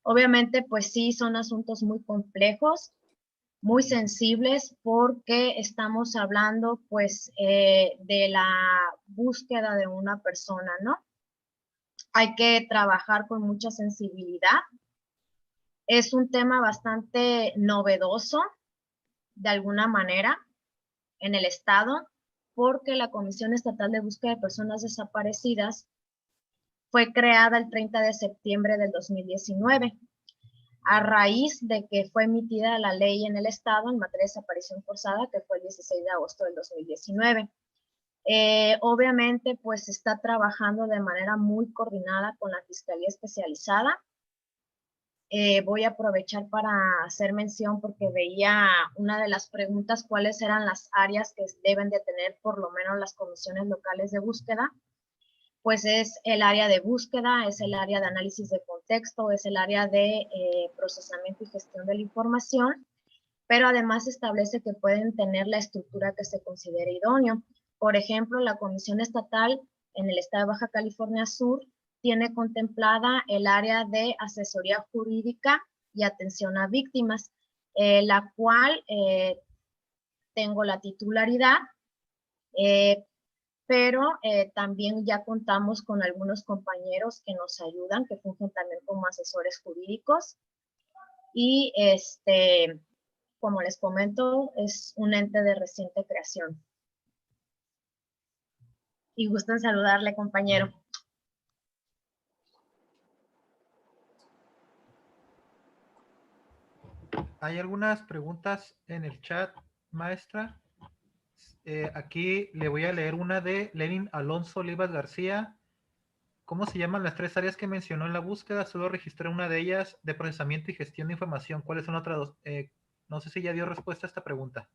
Obviamente, pues sí, son asuntos muy complejos, muy sensibles, porque estamos hablando pues de la búsqueda de una persona, ¿no? Hay que trabajar con mucha sensibilidad. Es un tema bastante novedoso, de alguna manera, en el Estado, porque la Comisión Estatal de Búsqueda de Personas Desaparecidas fue creada el 30 de septiembre del 2019, a raíz de que fue emitida la ley en el Estado en materia de desaparición forzada, que fue el 16 de agosto del 2019. Obviamente, pues está trabajando de manera muy coordinada con la Fiscalía Especializada. Voy a aprovechar para hacer mención porque veía una de las preguntas, cuáles eran las áreas que deben de tener por lo menos las comisiones locales de búsqueda. pues es el área de búsqueda, es el área de análisis de contexto, es el área de procesamiento y gestión de la información, pero además establece que pueden tener la estructura que se considere idóneo. Por ejemplo, la Comisión Estatal en el estado de Baja California Sur tiene contemplada el área de asesoría jurídica y atención a víctimas, la cual tengo la titularidad, pero también ya contamos con algunos compañeros que nos ayudan, que fungen también como asesores jurídicos. Y como les comento, es un ente de reciente creación. Y gusto en saludarle, compañero. Hay algunas preguntas en el chat, maestra. Aquí le voy a leer una de Lenin Alonso Olivas García. ¿Cómo se llaman las 3 áreas que mencionó en la búsqueda? Solo registré una de ellas, de procesamiento y gestión de información. ¿Cuáles son otras dos? No sé si ya dio respuesta a esta pregunta.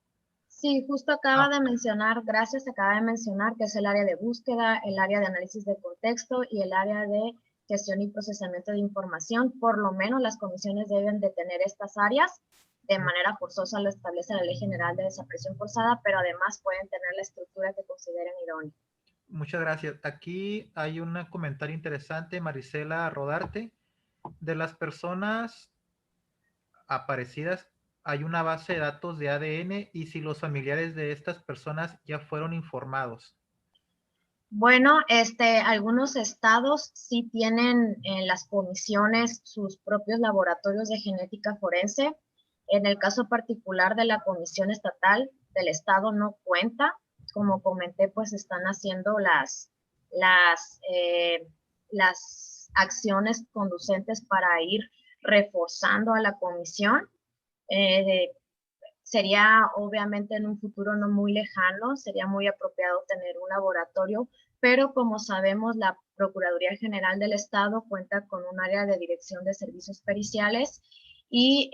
Sí, justo acaba de mencionar, gracias, acaba de mencionar que es el área de búsqueda, el área de análisis de contexto y el área de gestión y procesamiento de información. Por lo menos las comisiones deben de tener estas áreas. De manera forzosa lo establece la Ley General de Desaparición Forzada, pero además pueden tener la estructura que consideren idónea. Muchas gracias. Aquí hay un comentario interesante, Marisela Rodarte. De las personas aparecidas, hay una base de datos de ADN y si los familiares de estas personas ya fueron informados. Bueno, algunos estados sí tienen en las comisiones sus propios laboratorios de genética forense. En el caso particular de la Comisión Estatal del Estado no cuenta. Como comenté, pues están haciendo las acciones conducentes para ir reforzando a la comisión. Sería obviamente en un futuro no muy lejano, sería muy apropiado tener un laboratorio, pero como sabemos la Procuraduría General del Estado cuenta con un área de dirección de servicios periciales y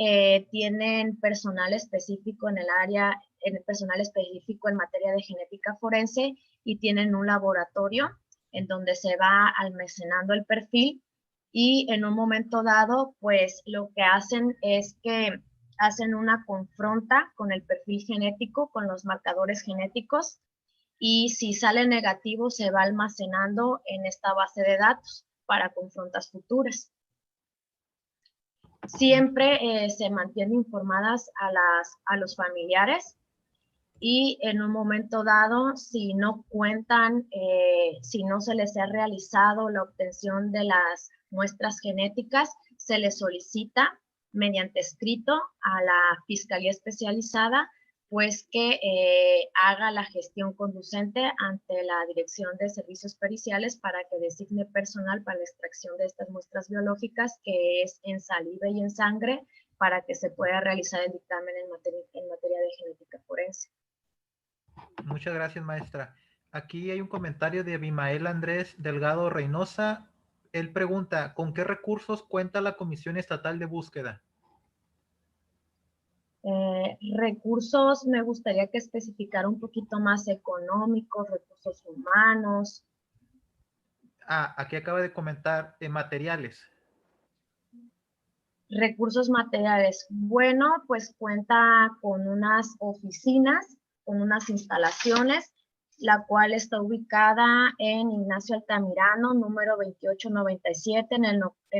tienen personal específico en el área, personal específico en materia de genética forense y tienen un laboratorio en donde se va almacenando el perfil y en un momento dado, pues lo que hacen es que hacen una confronta con el perfil genético, con los marcadores genéticos, y si sale negativo se va almacenando en esta base de datos para confrontas futuras. Siempre se mantiene informadas a los familiares y en un momento dado, si no cuentan, si no se les ha realizado la obtención de las muestras genéticas, se les solicita mediante escrito a la Fiscalía Especializada, pues que haga la gestión conducente ante la Dirección de Servicios Periciales para que designe personal para la extracción de estas muestras biológicas, que es en saliva y en sangre, para que se pueda realizar el dictamen en materia de genética forense. Muchas gracias, maestra. Aquí hay un comentario de Abimael Andrés Delgado Reynosa. Él pregunta, ¿con qué recursos cuenta la Comisión Estatal de Búsqueda? Recursos, me gustaría que especificara un poquito más económicos, recursos humanos. Aquí acaba de comentar materiales. Recursos materiales. Bueno, pues cuenta con unas oficinas, con unas instalaciones, la cual está ubicada en Ignacio Altamirano, número 2897, en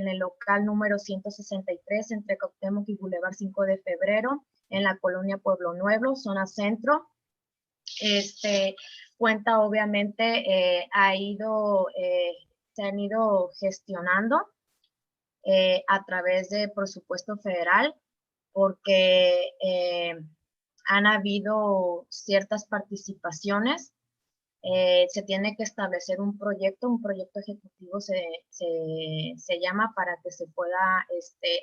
el local número 163, entre Cuauhtémoc y Boulevard 5 de Febrero, en la colonia Pueblo Nuevo, zona centro. Cuenta, obviamente, se han ido gestionando a través de presupuesto federal, porque han habido ciertas participaciones. Se tiene que establecer un proyecto ejecutivo se llama, para que se pueda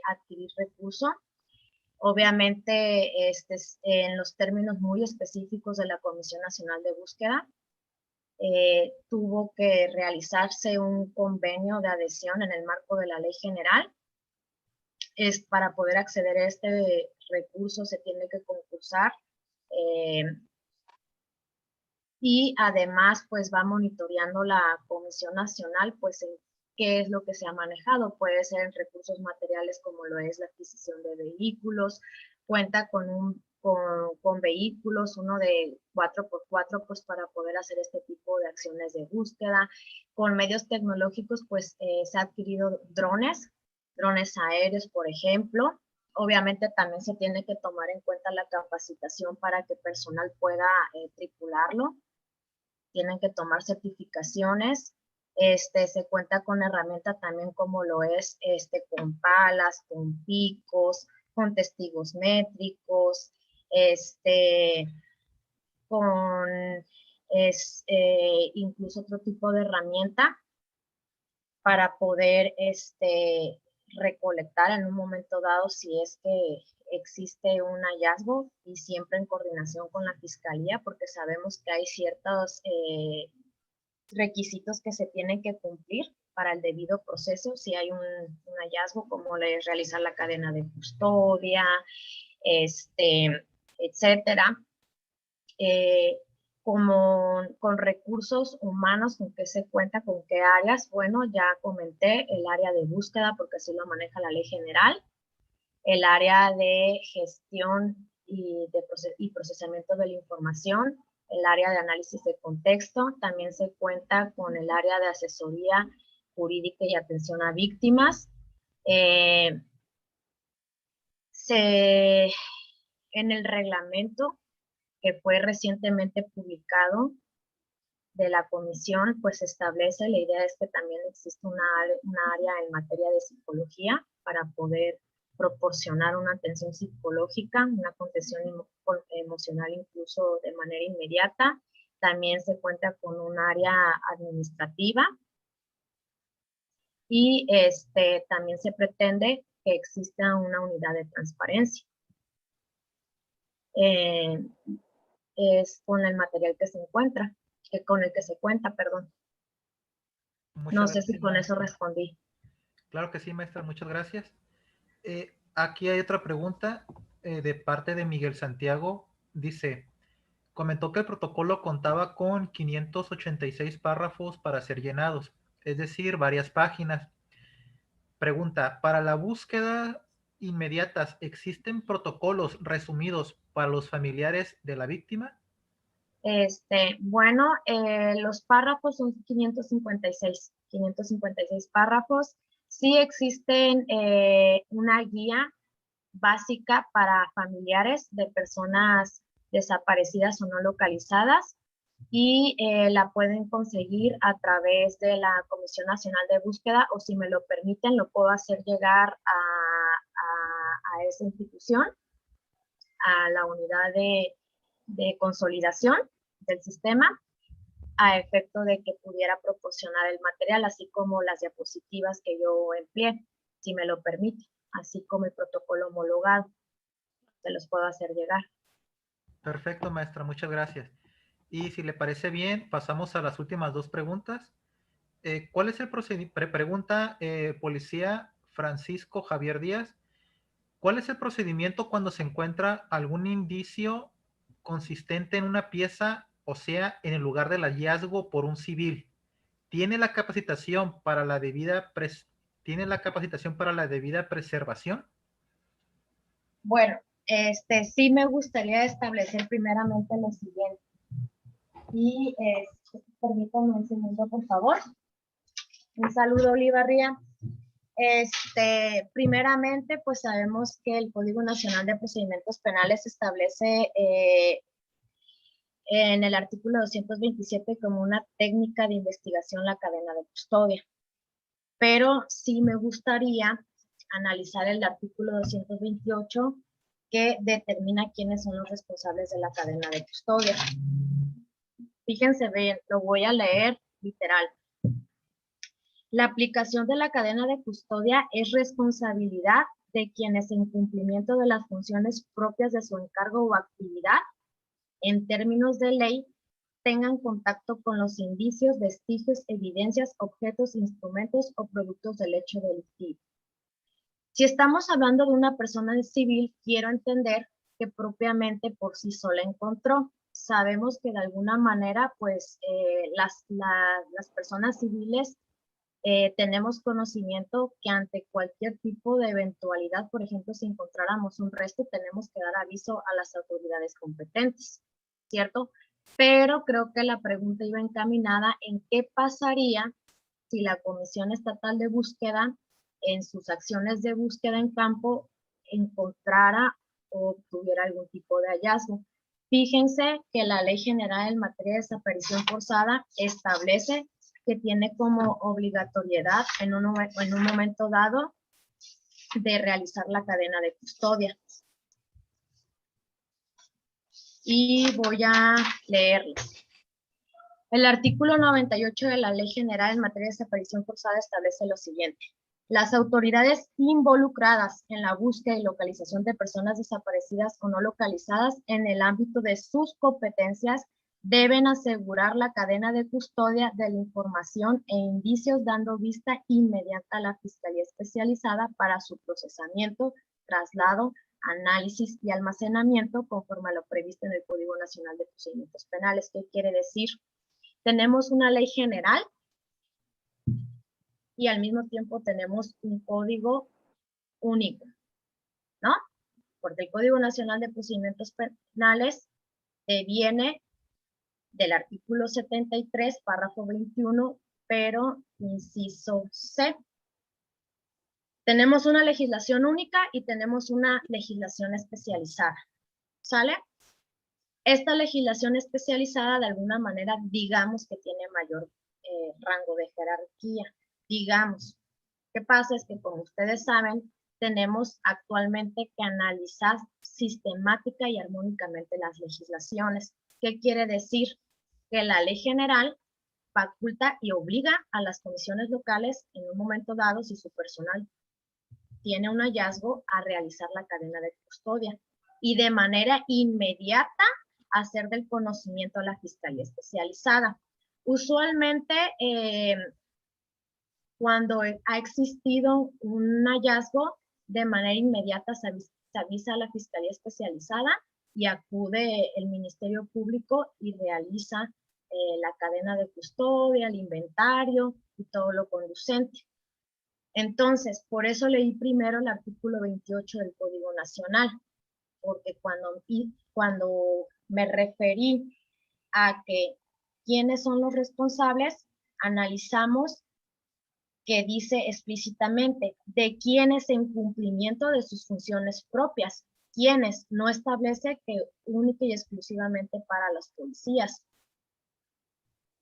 adquirir recursos. Obviamente, en los términos muy específicos de la Comisión Nacional de Búsqueda, tuvo que realizarse un convenio de adhesión en el marco de la Ley General. Para poder acceder a este recurso se tiene que concursar y además pues va monitoreando la Comisión Nacional pues en qué es lo que se ha manejado. Puede ser en recursos materiales como lo es la adquisición de vehículos, cuenta con vehículos, uno de 4x4 pues para poder hacer este tipo de acciones de búsqueda. Con medios tecnológicos pues se ha adquirido drones aéreos por ejemplo. Obviamente también se tiene que tomar en cuenta la capacitación para que personal pueda tripularlo. Tienen que tomar certificaciones. Se cuenta con herramientas también como lo es con palas, con picos, con testigos métricos, con incluso otro tipo de herramienta para poder recolectar en un momento dado si es que existe un hallazgo y siempre en coordinación con la fiscalía porque sabemos que hay ciertos requisitos que se tienen que cumplir para el debido proceso. Si hay un hallazgo, como realizar la cadena de custodia, etcétera. Con recursos humanos, con qué se cuenta, con qué áreas. Bueno, ya comenté el área de búsqueda porque así lo maneja la ley general, el área de gestión y procesamiento de la información, el área de análisis de contexto, también se cuenta con el área de asesoría jurídica y atención a víctimas. En el reglamento que fue recientemente publicado de la comisión, pues establece, la idea es que también existe una área en materia de psicología para poder proporcionar una atención psicológica, una contención emocional incluso de manera inmediata. También se cuenta con un área administrativa y también se pretende que exista una unidad de transparencia. Es con el material que se encuentra, con el que se cuenta, perdón. No sé si con eso respondí. Claro que sí, maestra, muchas gracias. Aquí hay otra pregunta de parte de Miguel Santiago. Dice, comentó que el protocolo contaba con 586 párrafos para ser llenados, es decir, varias páginas. Pregunta, ¿para la búsqueda inmediatas existen protocolos resumidos para los familiares de la víctima? Bueno, los párrafos son 556 párrafos. Sí existen una guía básica para familiares de personas desaparecidas o no localizadas y la pueden conseguir a través de la Comisión Nacional de Búsqueda o si me lo permiten lo puedo hacer llegar a esa institución, a la unidad de consolidación del sistema a efecto de que pudiera proporcionar el material, así como las diapositivas que yo empleé, si me lo permite, así como el protocolo homologado. Se los puedo hacer llegar. Perfecto, maestra, muchas gracias. Y si le parece bien, pasamos a las últimas dos preguntas. ¿Cuál es el procedimiento? Pregunta policía Francisco Javier Díaz. ¿Cuál es el procedimiento cuando se encuentra algún indicio consistente en una pieza, o sea, en el lugar del hallazgo por un civil? ¿Tiene la capacitación para la debida preservación? Bueno, sí me gustaría establecer primeramente lo siguiente. Y permítanme un segundo, por favor. Un saludo, Olivarría. Primeramente, pues sabemos que el Código Nacional de Procedimientos Penales establece en el artículo 227 como una técnica de investigación la cadena de custodia. Pero sí me gustaría analizar el artículo 228 que determina quiénes son los responsables de la cadena de custodia. Fíjense bien, lo voy a leer literal. La aplicación de la cadena de custodia es responsabilidad de quienes en cumplimiento de las funciones propias de su encargo o actividad, en términos de ley, tengan contacto con los indicios, vestigios, evidencias, objetos, instrumentos o productos del hecho delictivo. Si estamos hablando de una persona civil, quiero entender que propiamente por sí sola encontró. sabemos que de alguna manera, pues, las personas civiles tenemos conocimiento que ante cualquier tipo de eventualidad, por ejemplo, si encontráramos un resto, tenemos que dar aviso a las autoridades competentes, ¿cierto? Pero creo que la pregunta iba encaminada en qué pasaría si la Comisión Estatal de Búsqueda, en sus acciones de búsqueda en campo, encontrara o tuviera algún tipo de hallazgo. Fíjense que la Ley General en materia de desaparición forzada establece que tiene como obligatoriedad en un momento dado de realizar la cadena de custodia. Y voy a leerles. El artículo 98 de la Ley General en materia de desaparición forzada establece lo siguiente. Las autoridades involucradas en la búsqueda y localización de personas desaparecidas o no localizadas en el ámbito de sus competencias deben asegurar la cadena de custodia de la información e indicios dando vista inmediata a la Fiscalía Especializada para su procesamiento, traslado, análisis y almacenamiento conforme a lo previsto en el Código Nacional de Procedimientos Penales. ¿Qué quiere decir? Tenemos una ley general y al mismo tiempo tenemos un código único, ¿no? Porque el Código Nacional de Procedimientos Penales viene del artículo 73, párrafo 21, pero inciso C. Tenemos una legislación única y tenemos una legislación especializada, ¿sale? Esta legislación especializada, de alguna manera, digamos que tiene mayor rango de jerarquía. Digamos, ¿qué pasa? Es que, como ustedes saben, tenemos actualmente que analizar sistemática y armónicamente las legislaciones. ¿Qué quiere decir? Que la ley general faculta y obliga a las comisiones locales, en un momento dado, si su personal tiene un hallazgo, a realizar la cadena de custodia y de manera inmediata hacer del conocimiento a la Fiscalía Especializada. Usualmente, cuando ha existido un hallazgo, de manera inmediata se avisa a la Fiscalía Especializada y acude el Ministerio Público y realiza la cadena de custodia, el inventario y todo lo conducente. Entonces, por eso leí primero el artículo 28 del Código Nacional, porque cuando me referí a que quiénes son los responsables, analizamos que dice explícitamente de quiénes en cumplimiento de sus funciones propias, quienes no establece que única y exclusivamente para los policías.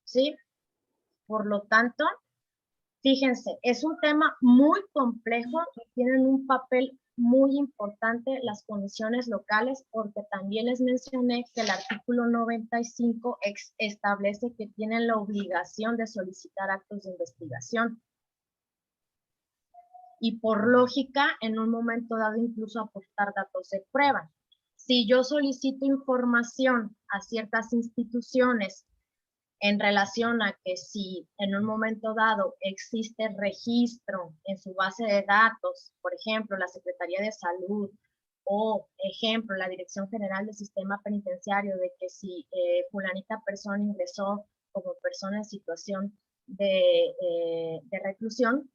¿Sí? Por lo tanto, fíjense, es un tema muy complejo y tienen un papel muy importante las comisiones locales, porque también les mencioné que el artículo 95 establece que tienen la obligación de solicitar actos de investigación. Y por lógica, en un momento dado, incluso aportar datos de prueba. Si yo solicito información a ciertas instituciones en relación a que si en un momento dado existe registro en su base de datos, por ejemplo, la Secretaría de Salud o, ejemplo, la Dirección General del Sistema Penitenciario, de que si fulanita persona ingresó como persona en situación de reclusión,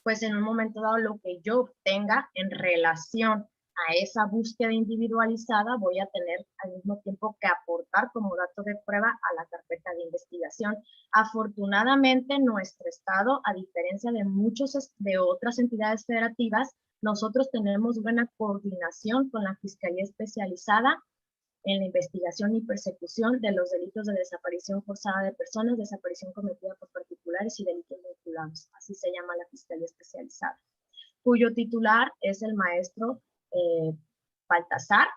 pues en un momento dado lo que yo obtenga en relación a esa búsqueda individualizada, voy a tener al mismo tiempo que aportar como dato de prueba a la carpeta de investigación. Afortunadamente, nuestro estado, a diferencia de otras entidades federativas, nosotros tenemos buena coordinación con la Fiscalía Especializada en la investigación y persecución de los delitos de desaparición forzada de personas, desaparición cometida por particulares y delitos vinculados. Así se llama la Fiscalía Especializada, cuyo titular es el maestro Baltasar.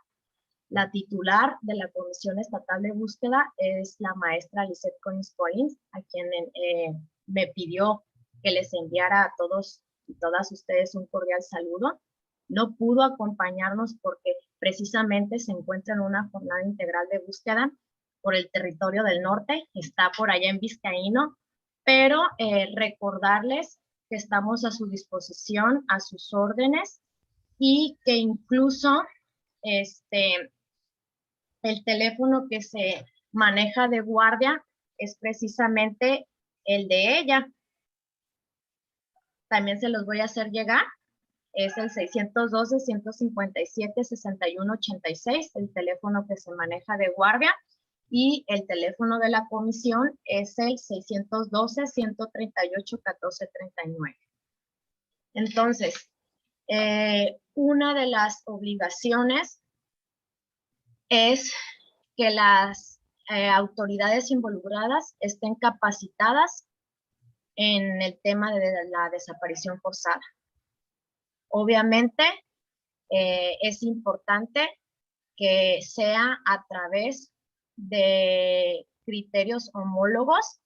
La titular de la Comisión Estatal de Búsqueda es la maestra Lisette Collins, a quien me pidió que les enviara a todos y todas ustedes un cordial saludo. No pudo acompañarnos porque precisamente se encuentra en una jornada integral de búsqueda por el territorio del norte, está por allá en Vizcaíno, pero recordarles que estamos a su disposición, a sus órdenes, y que incluso El teléfono que se maneja de guardia es precisamente el de ella. También se los voy a hacer llegar. Es el 612-157-6186, el teléfono que se maneja de guardia. Y el teléfono de la comisión es el 612-138-1439. Entonces, una de las obligaciones es que las autoridades involucradas estén capacitadas en el tema de la desaparición forzada. Obviamente, es importante que sea a través de criterios homólogos.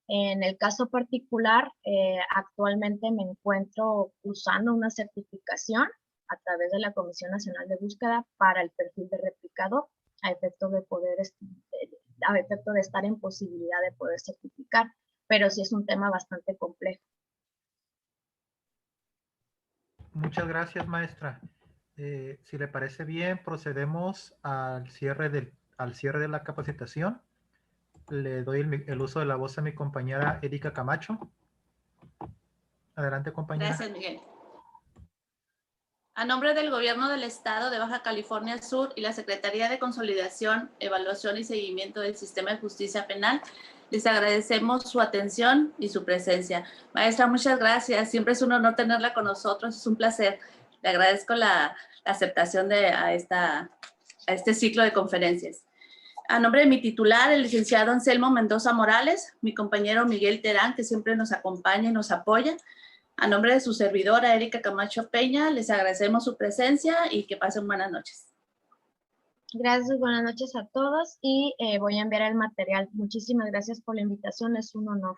En el caso particular, actualmente me encuentro usando una certificación a través de la Comisión Nacional de Búsqueda para el perfil de replicado, a efecto de estar en posibilidad de poder certificar, pero sí es un tema bastante complejo. Muchas gracias, maestra. Si le parece bien, procedemos al cierre de la capacitación. Le doy el uso de la voz a mi compañera Erika Camacho. Adelante, compañera. Gracias, Miguel. A nombre del Gobierno del Estado de Baja California Sur y la Secretaría de Consolidación, Evaluación y Seguimiento del Sistema de Justicia Penal, les agradecemos su atención y su presencia. Maestra, muchas gracias. Siempre es un honor tenerla con nosotros. Es un placer. Le agradezco la aceptación a este ciclo de conferencias. A nombre de mi titular, el licenciado Anselmo Mendoza Morales, mi compañero Miguel Terán, que siempre nos acompaña y nos apoya. A nombre de su servidora, Erika Camacho Peña, les agradecemos su presencia y que pasen buenas noches. Gracias, buenas noches a todos y voy a enviar el material. Muchísimas gracias por la invitación, es un honor.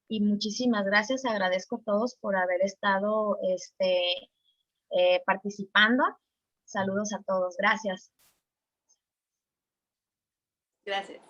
Y muchísimas gracias, agradezco a todos por haber estado participando. Saludos a todos, gracias. Gracias.